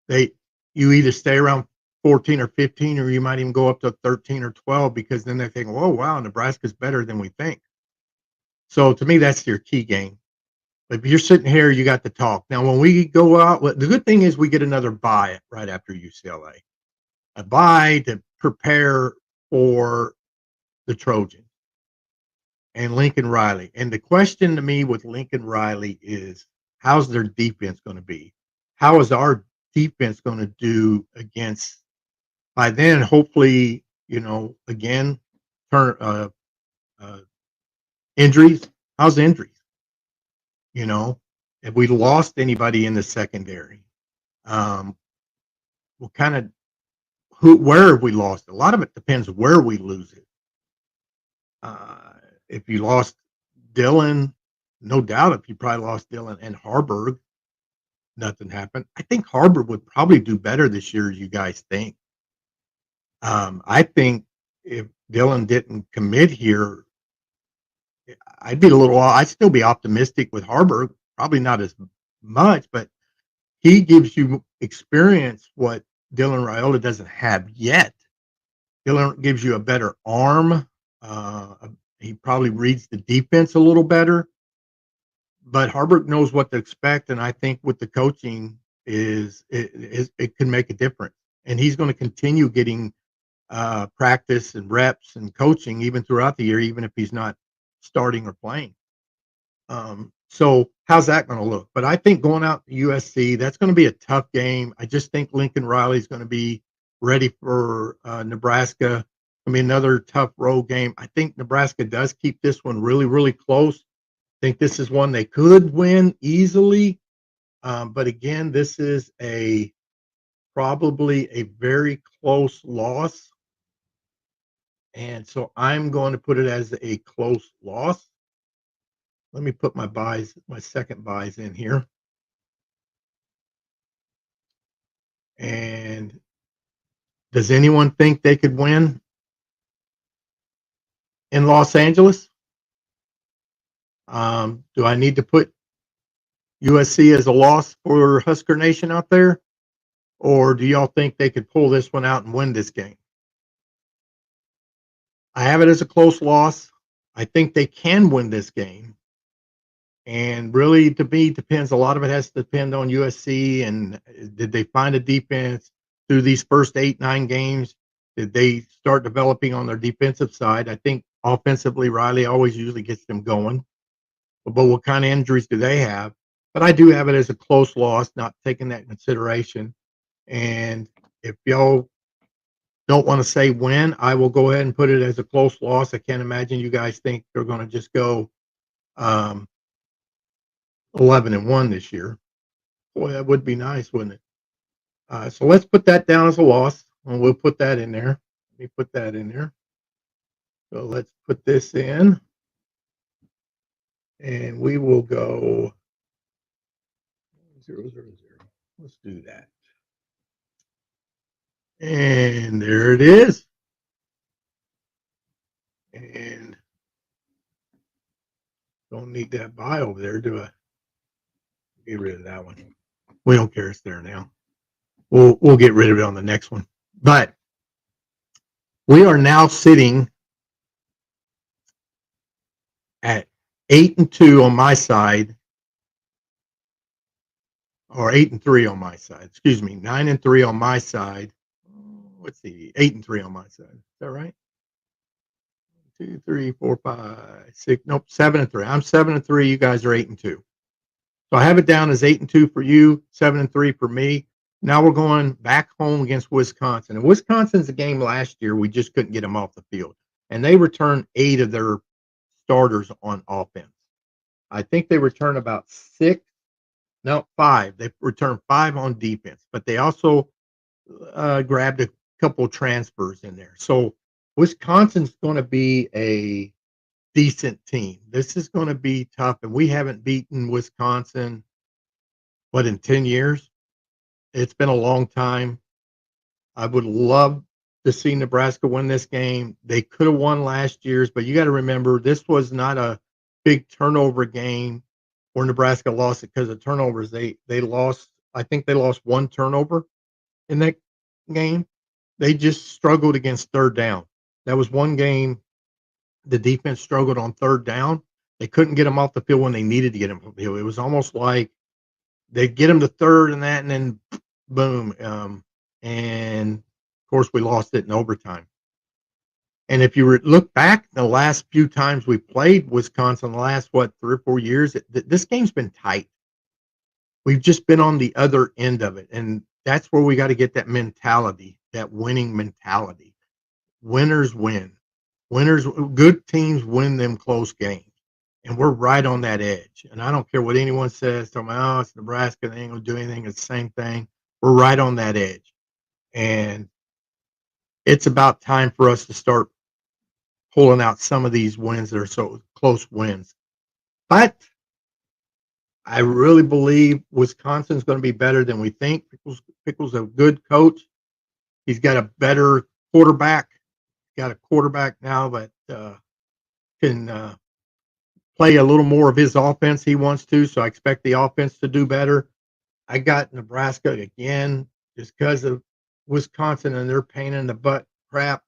A: They You either stay around 14 or 15, or you might even go up to 13 or 12 because then they think, "Oh wow, Nebraska's better than we think." So to me, that's your key game. If you're sitting here, you got the talk. Now, when we go out, the good thing is we get another bye right after UCLA, a bye to prepare for the Trojans and Lincoln Riley. And the question to me with Lincoln Riley is, how's their defense going to be? How is our defense going to do against, by then, hopefully, again, turn uh, injuries? How's injuries? Have we lost anybody in the secondary? Um, what kind of where have we lost? A lot of it depends where we lose it. Uh, if you lost Dylan, no doubt. If you probably lost Dylan and Harburg, nothing happened. I think Harburg would probably do better this year, as you guys think. I think if Dylan didn't commit here, I'd still be optimistic with Harburg. Probably not as much, but he gives you experience what Dylan Raiola doesn't have yet. Dylan gives you a better arm. Uh, he probably reads the defense a little better, but Harburg knows what to expect, and I think with the coaching it can make a difference. And he's going to continue getting practice and reps and coaching even throughout the year, even if he's not starting or playing. So how's that going to look? But I think going out to USC, that's going to be a tough game. I just think Lincoln Riley's going to be ready for Nebraska. I mean, another tough road game. I think Nebraska does keep this one really, really close. I think this is one they could win easily. But again, this is probably a very close loss. And so I'm going to put it as a close loss. Let me put my second buys in here. And does anyone think they could win in Los Angeles? Do I need to put USC as a loss for Husker Nation out there? Or do y'all think they could pull this one out and win this game? I have it as a close loss. I think they can win this game. And really, to me, depends. A lot of it has to depend on USC and did they find a defense through these first 8, 9 games? Did they start developing on their defensive side? I think offensively, Riley always usually gets them going. But what kind of injuries do they have? But I do have it as a close loss, not taking that in consideration. And if y'all don't want to say win, I will go ahead and put it as a close loss. I can't imagine you guys think they're going to just go um, 11-1 this year. Boy, that would be nice, wouldn't it? So let's put that down as a loss, and we'll put that in there. Let me put that in there. So let's put this in, and we will go 0-0-0. Let's do that. And there it is. And don't need that buy over there, do I? Get rid of that one. We don't care. It's there now. We'll get rid of it on the next one. But we are now sitting at 8-2 on my side, or 8-3 on my side. Excuse me, 9-3 on my side. Let's see, 8-3 on my side. Is that right? 2, 3, 4, 5, 6. Nope, 7-3. I'm 7-3. You guys are 8-2. So I have it down as 8-2 for you, 7-3 for me. Now we're going back home against Wisconsin. And Wisconsin's a game last year we just couldn't get them off the field. And they returned 8 of their starters on offense. I think they returned about 6. No, 5. They returned 5 on defense, but they also grabbed a couple of transfers in there. So Wisconsin's going to be a decent team. This is going to be tough, and we haven't beaten Wisconsin, what, in 10 years? It's been a long time. I would love to see Nebraska win this game. They could have won last year's, but you got to remember this was not a big turnover game where Nebraska lost it because of turnovers. They lost. I think they lost 1 turnover in that game. They just struggled against third down. That was one game the defense struggled on third down. They couldn't get them off the field when they needed to get them off the field. It was almost like they'd get them to third and that, and then boom. And of course, we lost it in overtime. And if you look back the last few times we played Wisconsin, the last, what, 3 or 4 years, this game's been tight. We've just been on the other end of it. And that's where we got to get that mentality, that winning mentality. Winners win. Winners, good teams win them close games. And we're right on that edge. And I don't care what anyone says, tell me, oh, it's Nebraska, they ain't going to do anything. It's the same thing. We're right on that edge. And it's about time for us to start pulling out some of these wins that are so close wins. But I really believe Wisconsin's going to be better than we think. Pickle's a good coach. He's got a better quarterback. He's got a quarterback now that can play a little more of his offense he wants to. So I expect the offense to do better. I got Nebraska again just because of Wisconsin and their pain in the butt crap,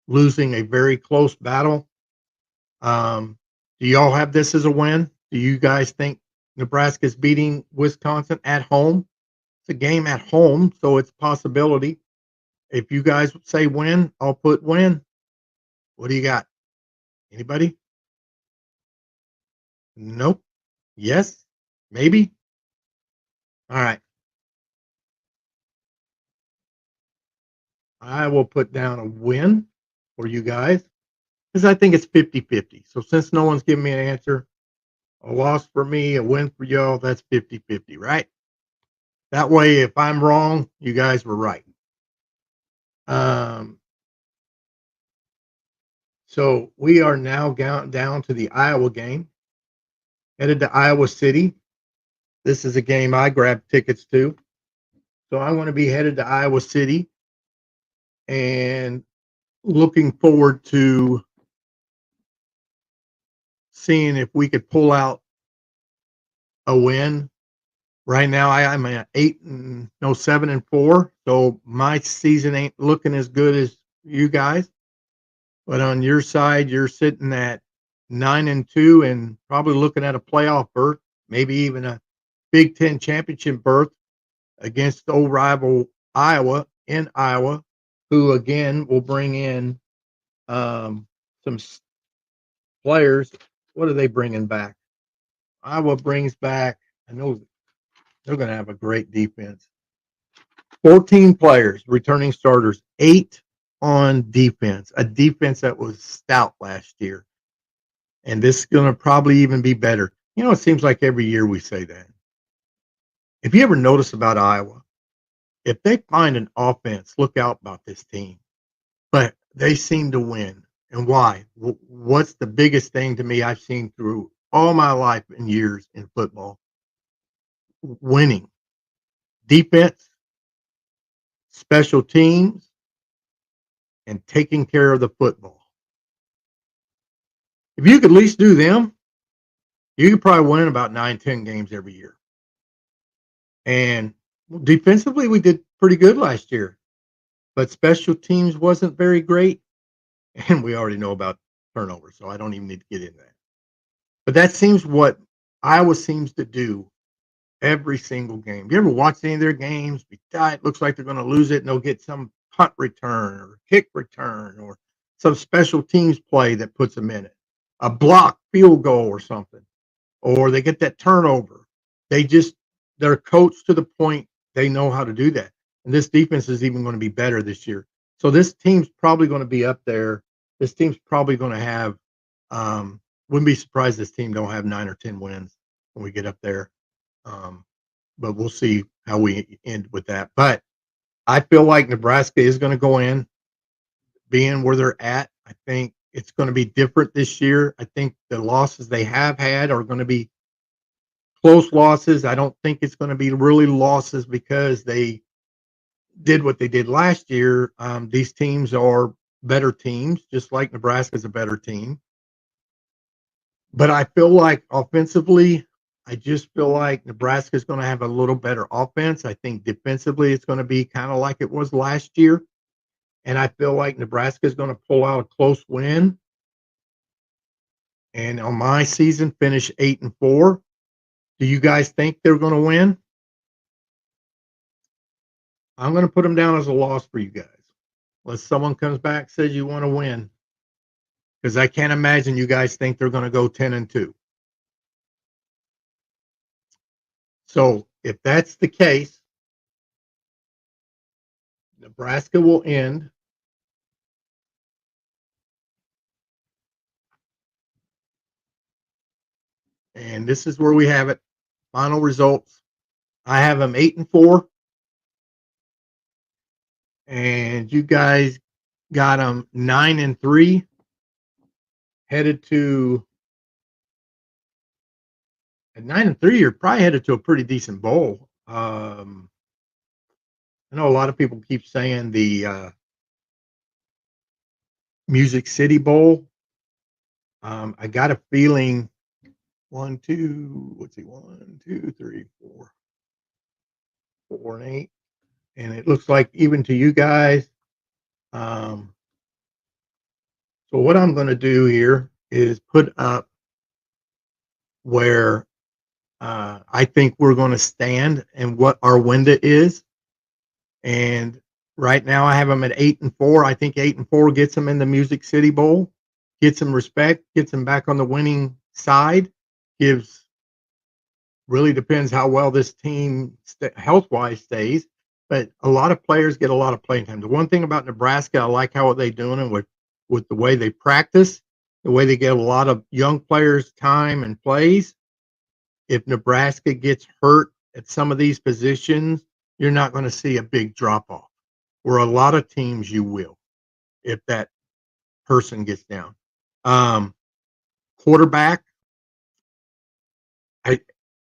A: losing a very close battle. Do y'all have this as a win? Do you guys think Nebraska's beating Wisconsin at home? It's a game at home, so it's a possibility. If you guys say win, I'll put win. What do you got? Anybody? Nope. Yes? Maybe? All right. I will put down a win for you guys because I think it's 50-50. So since no one's giving me an answer, a loss for me, a win for y'all, that's 50-50, right? That way, if I'm wrong, you guys were right. Um, So we are now down to the Iowa game, headed to Iowa City. This is a game I grabbed tickets to. So I'm going to be headed to Iowa City and looking forward to seeing if we could pull out a win. Right now, I'm at 7-4. So my season ain't looking as good as you guys. But on your side, you're sitting at 9-2 and probably looking at a playoff berth, maybe even a Big Ten championship berth against old rival Iowa in Iowa, who again will bring in some players. What are they bringing back? Iowa brings back, I know they're going to have a great defense. 14 players, returning starters, 8 on defense, a defense that was stout last year. And this is going to probably even be better. You know, it seems like every year we say that. If you ever notice about Iowa, if they find an offense, look out about this team. But they seem to win. And why? What's the biggest thing to me I've seen through all my life and years in football? Winning. Defense, special teams, and taking care of the football. If you could at least do them, you could probably win about 9, 10 games every year. And defensively, we did pretty good last year, but special teams wasn't very great. And we already know about turnovers, so I don't even need to get into that. But that seems what Iowa seems to do every single game. You ever watch any of their games? It looks like they're going to lose it, and they'll get some punt return or kick return or some special teams play that puts them in it, a block field goal or something, or they get that turnover. They're coached to the point they know how to do that. And this defense is even going to be better this year. So this team's probably going to be up there. This team's probably going to have. Wouldn't be surprised this team don't have 9 or 10 wins when we get up there. But we'll see how we end with that. But I feel like Nebraska is going to go in, being where they're at. I think it's going to be different this year. I think the losses they have had are going to be close losses. I don't think it's going to be really losses because they did what they did last year. These teams are better teams, just like Nebraska is a better team. But I feel like offensively, I just feel like Nebraska is going to have a little better offense. I think defensively, it's going to be kind of like it was last year. And I feel like Nebraska is going to pull out a close win. And on my season, finish 8-4. Do you guys think they're going to win? I'm going to put them down as a loss for you guys. Unless someone comes back says you want to win. Because I can't imagine you guys think they're going to go 10-2. So if that's the case, Nebraska will end and this is where we have it. Final results. I have them 8-4, and you guys got them 9-3. Headed to at 9-3. You're probably headed to a pretty decent bowl. I know a lot of people keep saying the Music City Bowl. I got a feeling 1, 2, let's see, 1, 2, 3, 4, 4 and 8. And it looks like even to you guys. So what I'm going to do here is put up where I think we're going to stand and what our window is. And right now I have them at 8-4. I think 8-4 gets them in the Music City Bowl, gets them respect, gets them back on the winning side, really depends how well this team health-wise stays. But a lot of players get a lot of playing time. The one thing about Nebraska, I like how they doing it with the way they practice, the way they get a lot of young players time and plays. If Nebraska gets hurt at some of these positions, you're not going to see a big drop off. Where a lot of teams you will, if that person gets down. Um, Quarterback, I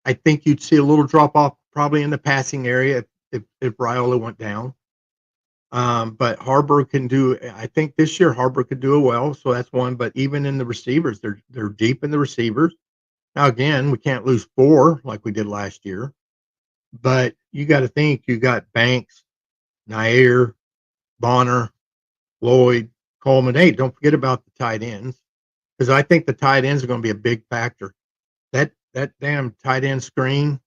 A: I think you'd see a little drop off probably in the passing area if Raiola went down. But Harbor can do. I think this year Harbor could do it well, so that's one. But even in the receivers, they're deep in the receivers. Now again, we can't lose four like we did last year. But you got to think you got Banks, Nair, Bonner, Lloyd, Coleman. Hey, don't forget about the tight ends because I think the tight ends are going to be a big factor. That damn tight end screen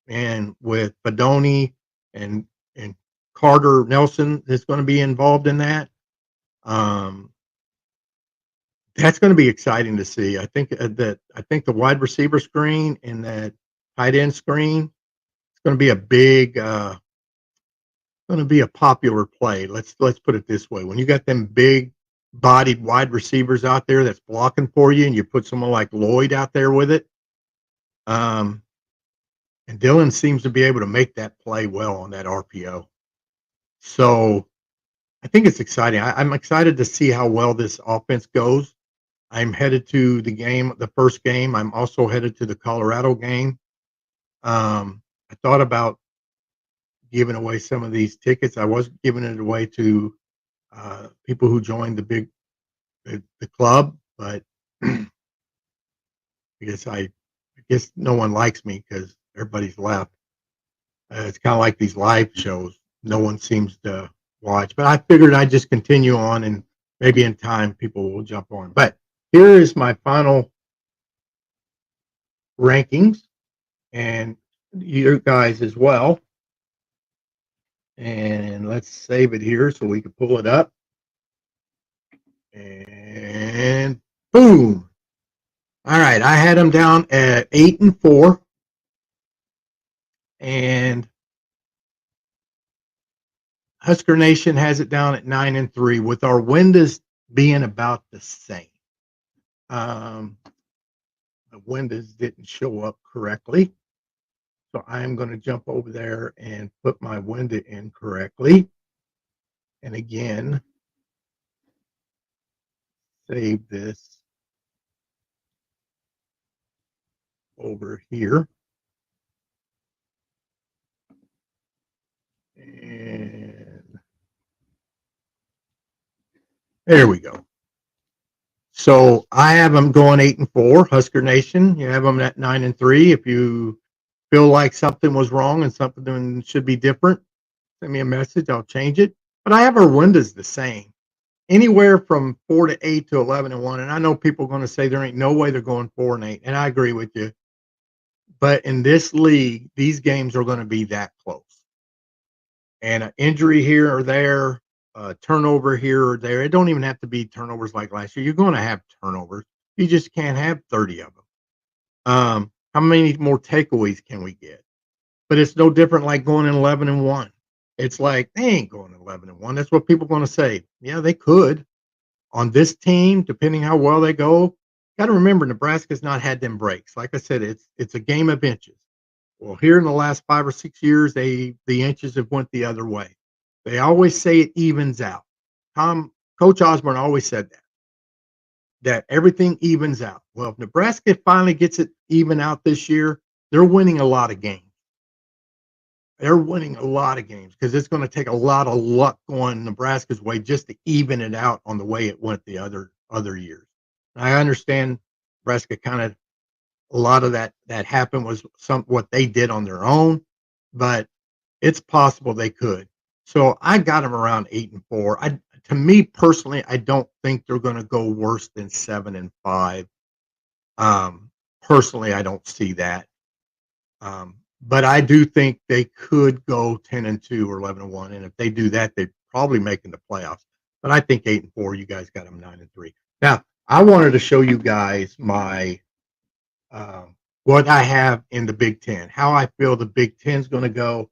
A: and with Badoni and and Carter Nelson is going to be involved in that. Um, that's going to be exciting to see. I think the wide receiver screen and that tight end screen is going to be a big going to be a popular play. Let's put it this way: when you got them big bodied wide receivers out there that's blocking for you, and you put someone like Lloyd out there with it, um, and Dylan seems to be able to make that play well on that RPO. So I think it's exciting. I'm excited to see how well this offense goes. I'm headed to the game, the first game. I'm also headed to the Colorado game. I thought about giving away some of these tickets. I was giving it away to people who joined the club, but I guess no one likes me because everybody's left. It's kind of like these live shows. No one seems to watch, but I figured I'd just continue on, and maybe in time people will jump on. But here is my final rankings, and you guys as well. And let's save it here so we can pull it up. And boom. All right, I had them down at 8-4, and Husker Nation has it down at 9-3, with our windows being about the same. The windows didn't show up correctly, so I am going to jump over there and put my window in correctly. And again, save this over here. And there we go. So I have them going 8-4, Husker Nation. You have them at 9-3. If you feel like something was wrong and something should be different, send me a message. I'll change it. But I have our windows the same, anywhere from 4-8 to 11-1. And I know people are going to say there ain't no way they're going 4-8, and I agree with you. But in this league, these games are going to be that close. And an injury here or there, turnover here or there. It don't even have to be turnovers like last year. You're going to have turnovers. You just can't have 30 of them. How many more takeaways can we get? But it's no different like going in 11-1. It's like they ain't going 11-1. That's what people are going to say. Yeah, they could on this team, depending how well they go. Got to remember, Nebraska's not had them breaks. Like I said, it's a game of inches. Well, here in the last 5 or 6 years, the inches have went the other way. They always say it evens out. Coach Osborne always said that everything evens out. Well, if Nebraska finally gets it even out this year, they're winning a lot of games. They're winning a lot of games because it's going to take a lot of luck going Nebraska's way just to even it out on the way it went the other years. And I understand Nebraska kind of a lot of that happened was what they did on their own, but it's possible they could. So I got them around 8-4. To me personally, I don't think they're going to go worse than 7-5. Personally, I don't see that. But I do think they could go 10-2 or 11-1, and if they do that, they're probably making the playoffs. But I think 8-4. You guys got them 9-3. Now, I wanted to show you guys my what I have in the Big Ten, how I feel the Big Ten's going to go,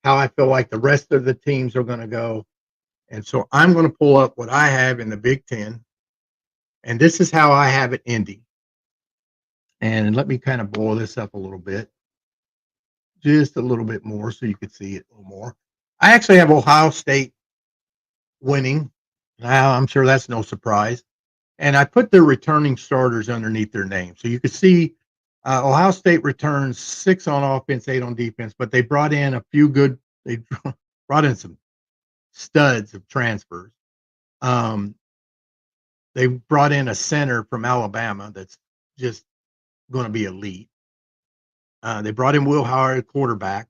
A: how I feel like the rest of the teams are going to go. And so I'm going to pull up what I have in the Big Ten, and this is how I have it ending. And let me kind of blow this up a little bit, just a little bit more so you can see it a little more. I actually have Ohio State winning. Now, I'm sure that's no surprise. And I put their returning starters underneath their name. So you can see Ohio State returns 6 on offense, 8 on defense, but they brought in a few good, they brought in some studs of transfers. Um, they brought in a center from Alabama that's just going to be elite. They brought in Will Howard, quarterback.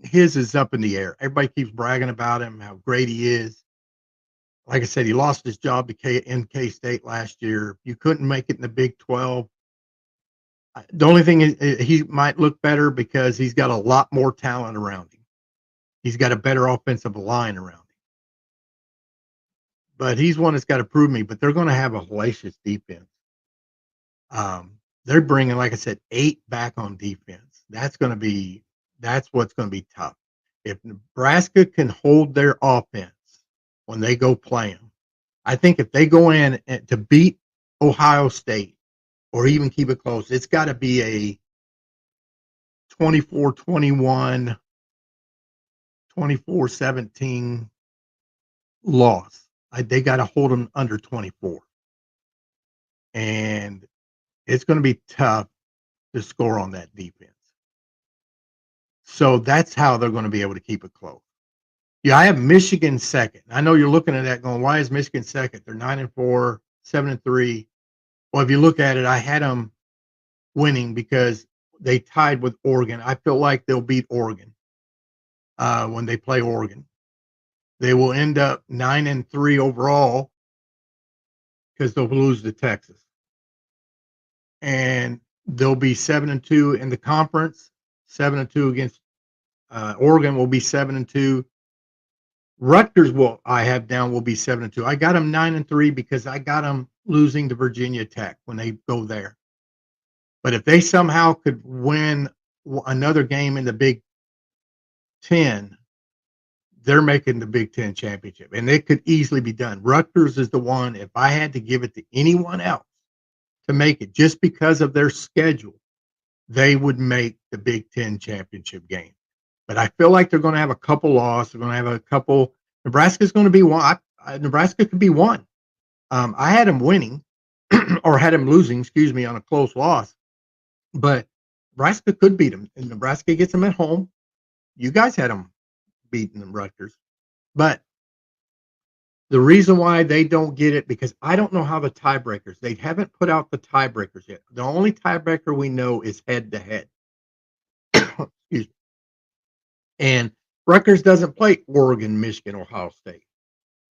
A: His is up in the air. Everybody keeps bragging about him, how great he is. Like I said, he lost his job to K State last year. You couldn't make it in the Big 12. The only thing is he might look better because he's got a lot more talent around him. He's got a better offensive line around him. But he's one that's got to prove me. But they're going to have a hellacious defense. They're bringing, like I said, 8 back on defense. That's what's going to be tough. If Nebraska can hold their offense when they go play them, I think if they go in to beat Ohio State or even keep it close, it's got to be a 24-21, 24-17 loss. They got to hold them under 24. And it's going to be tough to score on that defense. So that's how they're going to be able to keep it close. Yeah, I have Michigan second. I know you're looking at that going, why is Michigan second? They're 9-4, 7-3. Well, if you look at it, I had them winning because they tied with Oregon. I feel like they'll beat Oregon when they play Oregon. They will end up 9-3 overall because they'll lose to Texas. And they'll be 7-2 in the conference, 7-2 against Oregon will be 7-2. Rutgers I have down will be 7-2. I got them 9-3 because I got them losing to Virginia Tech when they go there. But if they somehow could win another game in the Big Ten, they're making the Big Ten championship, and it could easily be done. Rutgers is the one. If I had to give it to anyone else to make it, just because of their schedule, they would make the Big Ten championship game. But I feel like they're going to have a couple losses. They're going to have a couple. Nebraska's going to be one. Nebraska could be one. I had them winning or had them losing, excuse me, on a close loss. But Nebraska could beat them. And Nebraska gets them at home. You guys had them beating them, Rutgers. But the reason why they don't get it, because I don't know how the tiebreakers, they haven't put out the tiebreakers yet. The only tiebreaker we know is head-to-head. Excuse me. And Rutgers doesn't play Oregon, Michigan, Ohio State.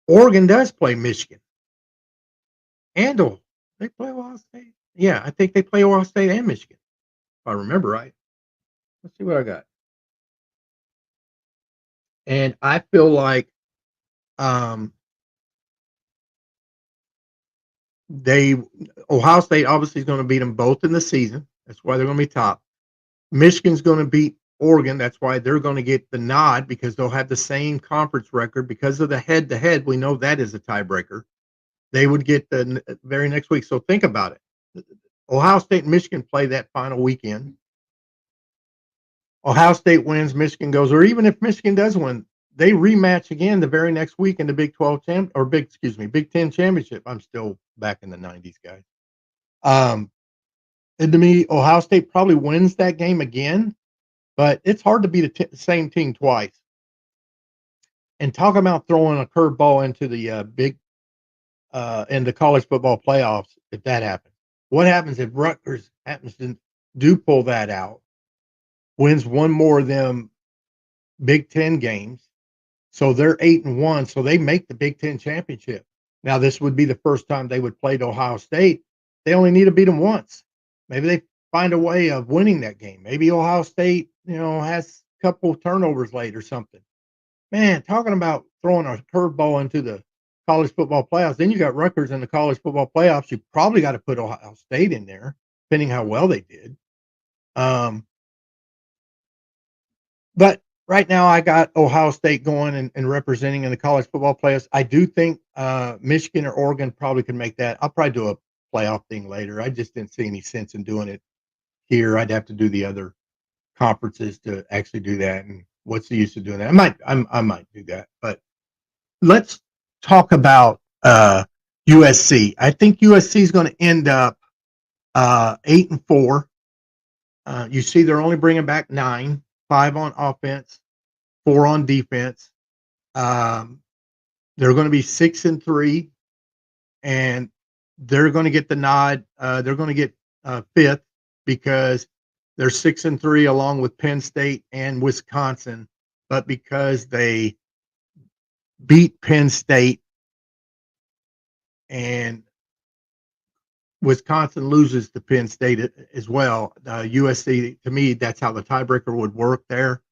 A: Oregon does play Michigan. And they play Ohio State. Yeah, I think they play Ohio State and Michigan, if I remember right. Let's see what I got. And I feel like Ohio State obviously is going to beat them both in the season. That's why they're going to be top. Michigan's going to beat Oregon. That's why they're going to get the nod because they'll have the same conference record. Because of the head-to-head, we know that is a tiebreaker. They would get the very next week. So think about it. Ohio State and Michigan play that final weekend. Ohio State wins, Michigan goes, or even if Michigan does win, they rematch again the very next week in the Big 12 Big 10 championship. I'm still back in the 90s, guys. And to me, Ohio State probably wins that game again, but it's hard to beat the same team twice. And talk about throwing a curveball into the in the college football playoffs if that happens. What happens if Rutgers happens to do pull that out, wins one more of them Big Ten games, so they're 8-1, so they make the Big Ten championship. Now this would be the first time they would play to Ohio State. They only need to beat them once. Maybe they find a way of winning that game. Maybe Ohio State, has a couple of turnovers late or something. Man, talking about throwing a curveball into the college football playoffs. Then you got Rutgers in the college football playoffs. You probably got to put Ohio State in there, depending how well they did. But right now, I got Ohio State going and representing in the college football playoffs. I do think Michigan or Oregon probably can make that. I'll probably do a playoff thing later. I just didn't see any sense in doing it here. I'd have to do the other conferences to actually do that. And what's the use of doing that? I might do that. But let's talk about USC. I think USC is going to end up 8-4. You see, they're only bringing back 9, 5 on offense, 4 on defense. Um, they're going to be 6-3, and they're going to get the nod. They're going to get fifth because they're 6-3 along with Penn State and Wisconsin, but because they beat Penn State and Wisconsin loses to Penn State as well. USC, to me, that's how the tiebreaker would work there.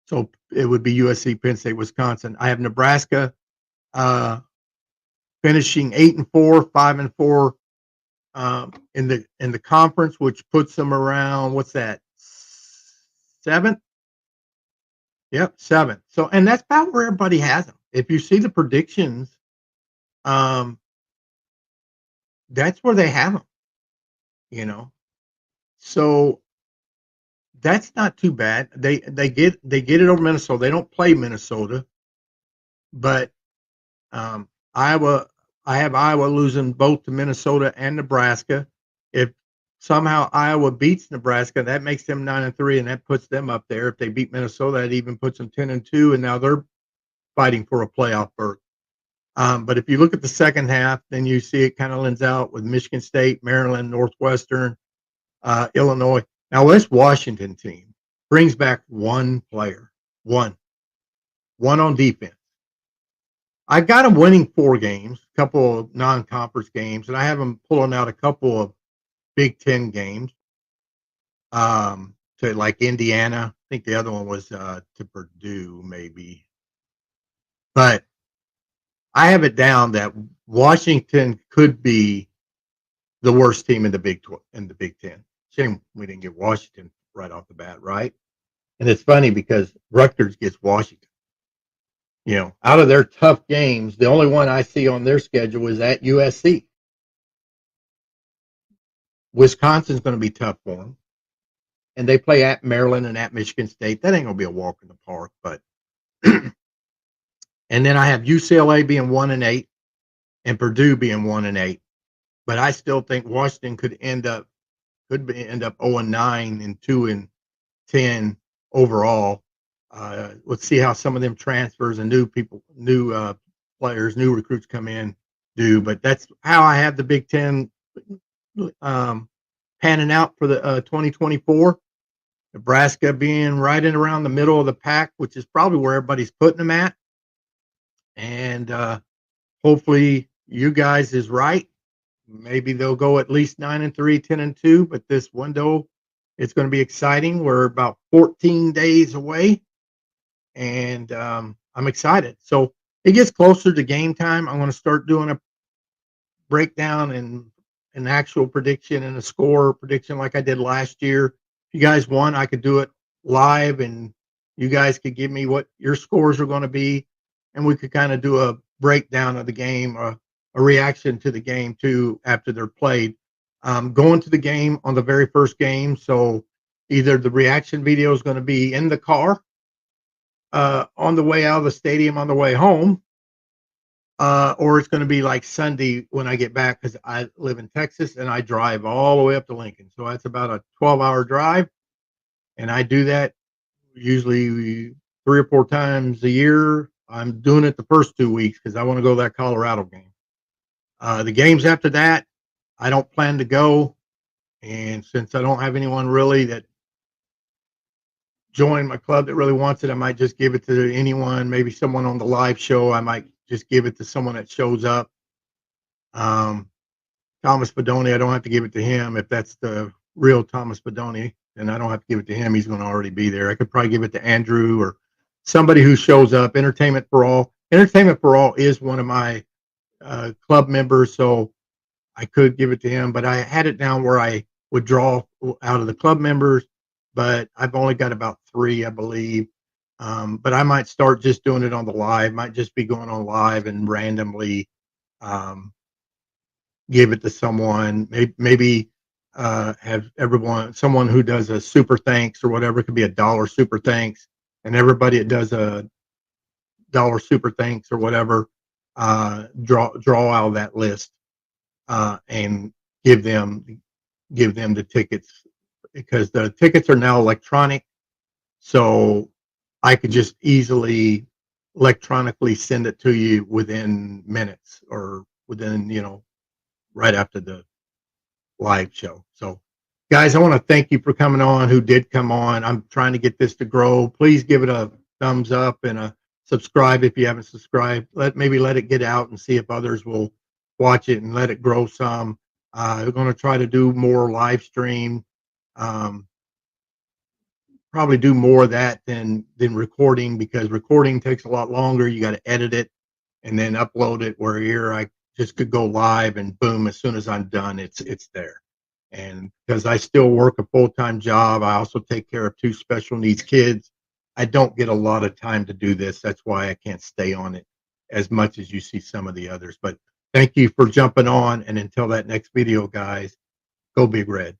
A: So it would be USC, Penn State, Wisconsin. I have Nebraska finishing 8-4, 5-4 in the conference, which puts them around what's that, 7th? Yep, 7th. So, and that's about where everybody has them. If you see the predictions, that's where they have them. You know, so that's not too bad. They get it over Minnesota. They don't play Minnesota, but Iowa. I have Iowa losing both to Minnesota and Nebraska. If somehow Iowa beats Nebraska, that makes them 9-3, and that puts them up there. If they beat Minnesota, that even puts them 10-2, and now they're fighting for a playoff berth. But if you look at the second half, then you see it kind of lends out with Michigan State, Maryland, Northwestern, Illinois. Now, this Washington team brings back one player, one on defense. I got them winning 4 games, a couple of non-conference games, and I have them pulling out a couple of Big Ten games to like Indiana. I think the other one was to Purdue, maybe. But I have it down that Washington could be the worst team in the Big Ten. Shame we didn't get Washington right off the bat, right? And it's funny because Rutgers gets Washington. You know, out of their tough games, the only one I see on their schedule is at USC. Wisconsin's going to be tough for them, and they play at Maryland and at Michigan State. That ain't going to be a walk in the park, but. And then I have UCLA being 1-8, and Purdue being 1-8. But I still think Washington could end up 0-9 and 2-10 overall. Let's see how some of them transfers and new players, new recruits come in do. But that's how I have the Big Ten panning out for the 2024. Nebraska being right in around the middle of the pack, which is probably where everybody's putting them at. And hopefully you guys is right. Maybe they'll go at least 9-3, 10-2, but this window, it's going to be exciting. We're about 14 days away, and I'm excited. So it gets closer to game time. I'm going to start doing a breakdown and an actual prediction and a score prediction like I did last year. If you guys want, I could do it live, and you guys could give me what your scores are going to be, and we could kind of do a breakdown of the game, a reaction to the game too after they're played. Going to the game on the very first game, so either the reaction video is going to be in the car on the way out of the stadium on the way home, or it's going to be like Sunday when I get back, because I live in Texas and I drive all the way up to Lincoln. So that's about a 12-hour drive, and I do that usually 3 or 4 times a year. I'm doing it the first 2 weeks because I want to go to that Colorado game. The games after that, I don't plan to go. And since I don't have anyone really that joined my club that really wants it, I might just give it to anyone, maybe someone on the live show. I might just give it to someone that shows up. Thomas Fedoni, I don't have to give it to him. If that's the real Thomas Fedoni, then I don't have to give it to him. He's going to already be there. I could probably give it to Andrew or somebody who shows up. Entertainment for All. Entertainment for All is one of my club members, so I could give it to him, but I had it down where I would draw out of the club members, but I've only got about 3, I believe. But I might start just doing it on the live, might just be going on live and randomly give it to someone, maybe have someone who does a super thanks or whatever. It could be $1 super thanks, and everybody that does a $1 super thanks or whatever, draw out of that list. and give them the tickets, because the tickets are now electronic. So I could just easily electronically send it to you within minutes, or within, right after the live show. So, guys, I want to thank you for coming on, who did come on. I'm trying to get this to grow. Please give it a thumbs up and a subscribe if you haven't subscribed. Maybe let it get out and see if others will watch it and let it grow some. We're going to try to do more live stream. Um, Probably do more of that than recording, because recording takes a lot longer. You got to edit it and then upload it, where here I just could go live and boom, as soon as I'm done, it's there. And because I still work a full-time job, I also take care of two special needs kids. I don't get a lot of time to do this. That's why I can't stay on it as much as you see some of the others. But thank you for jumping on, and until that next video, guys, go Big Red.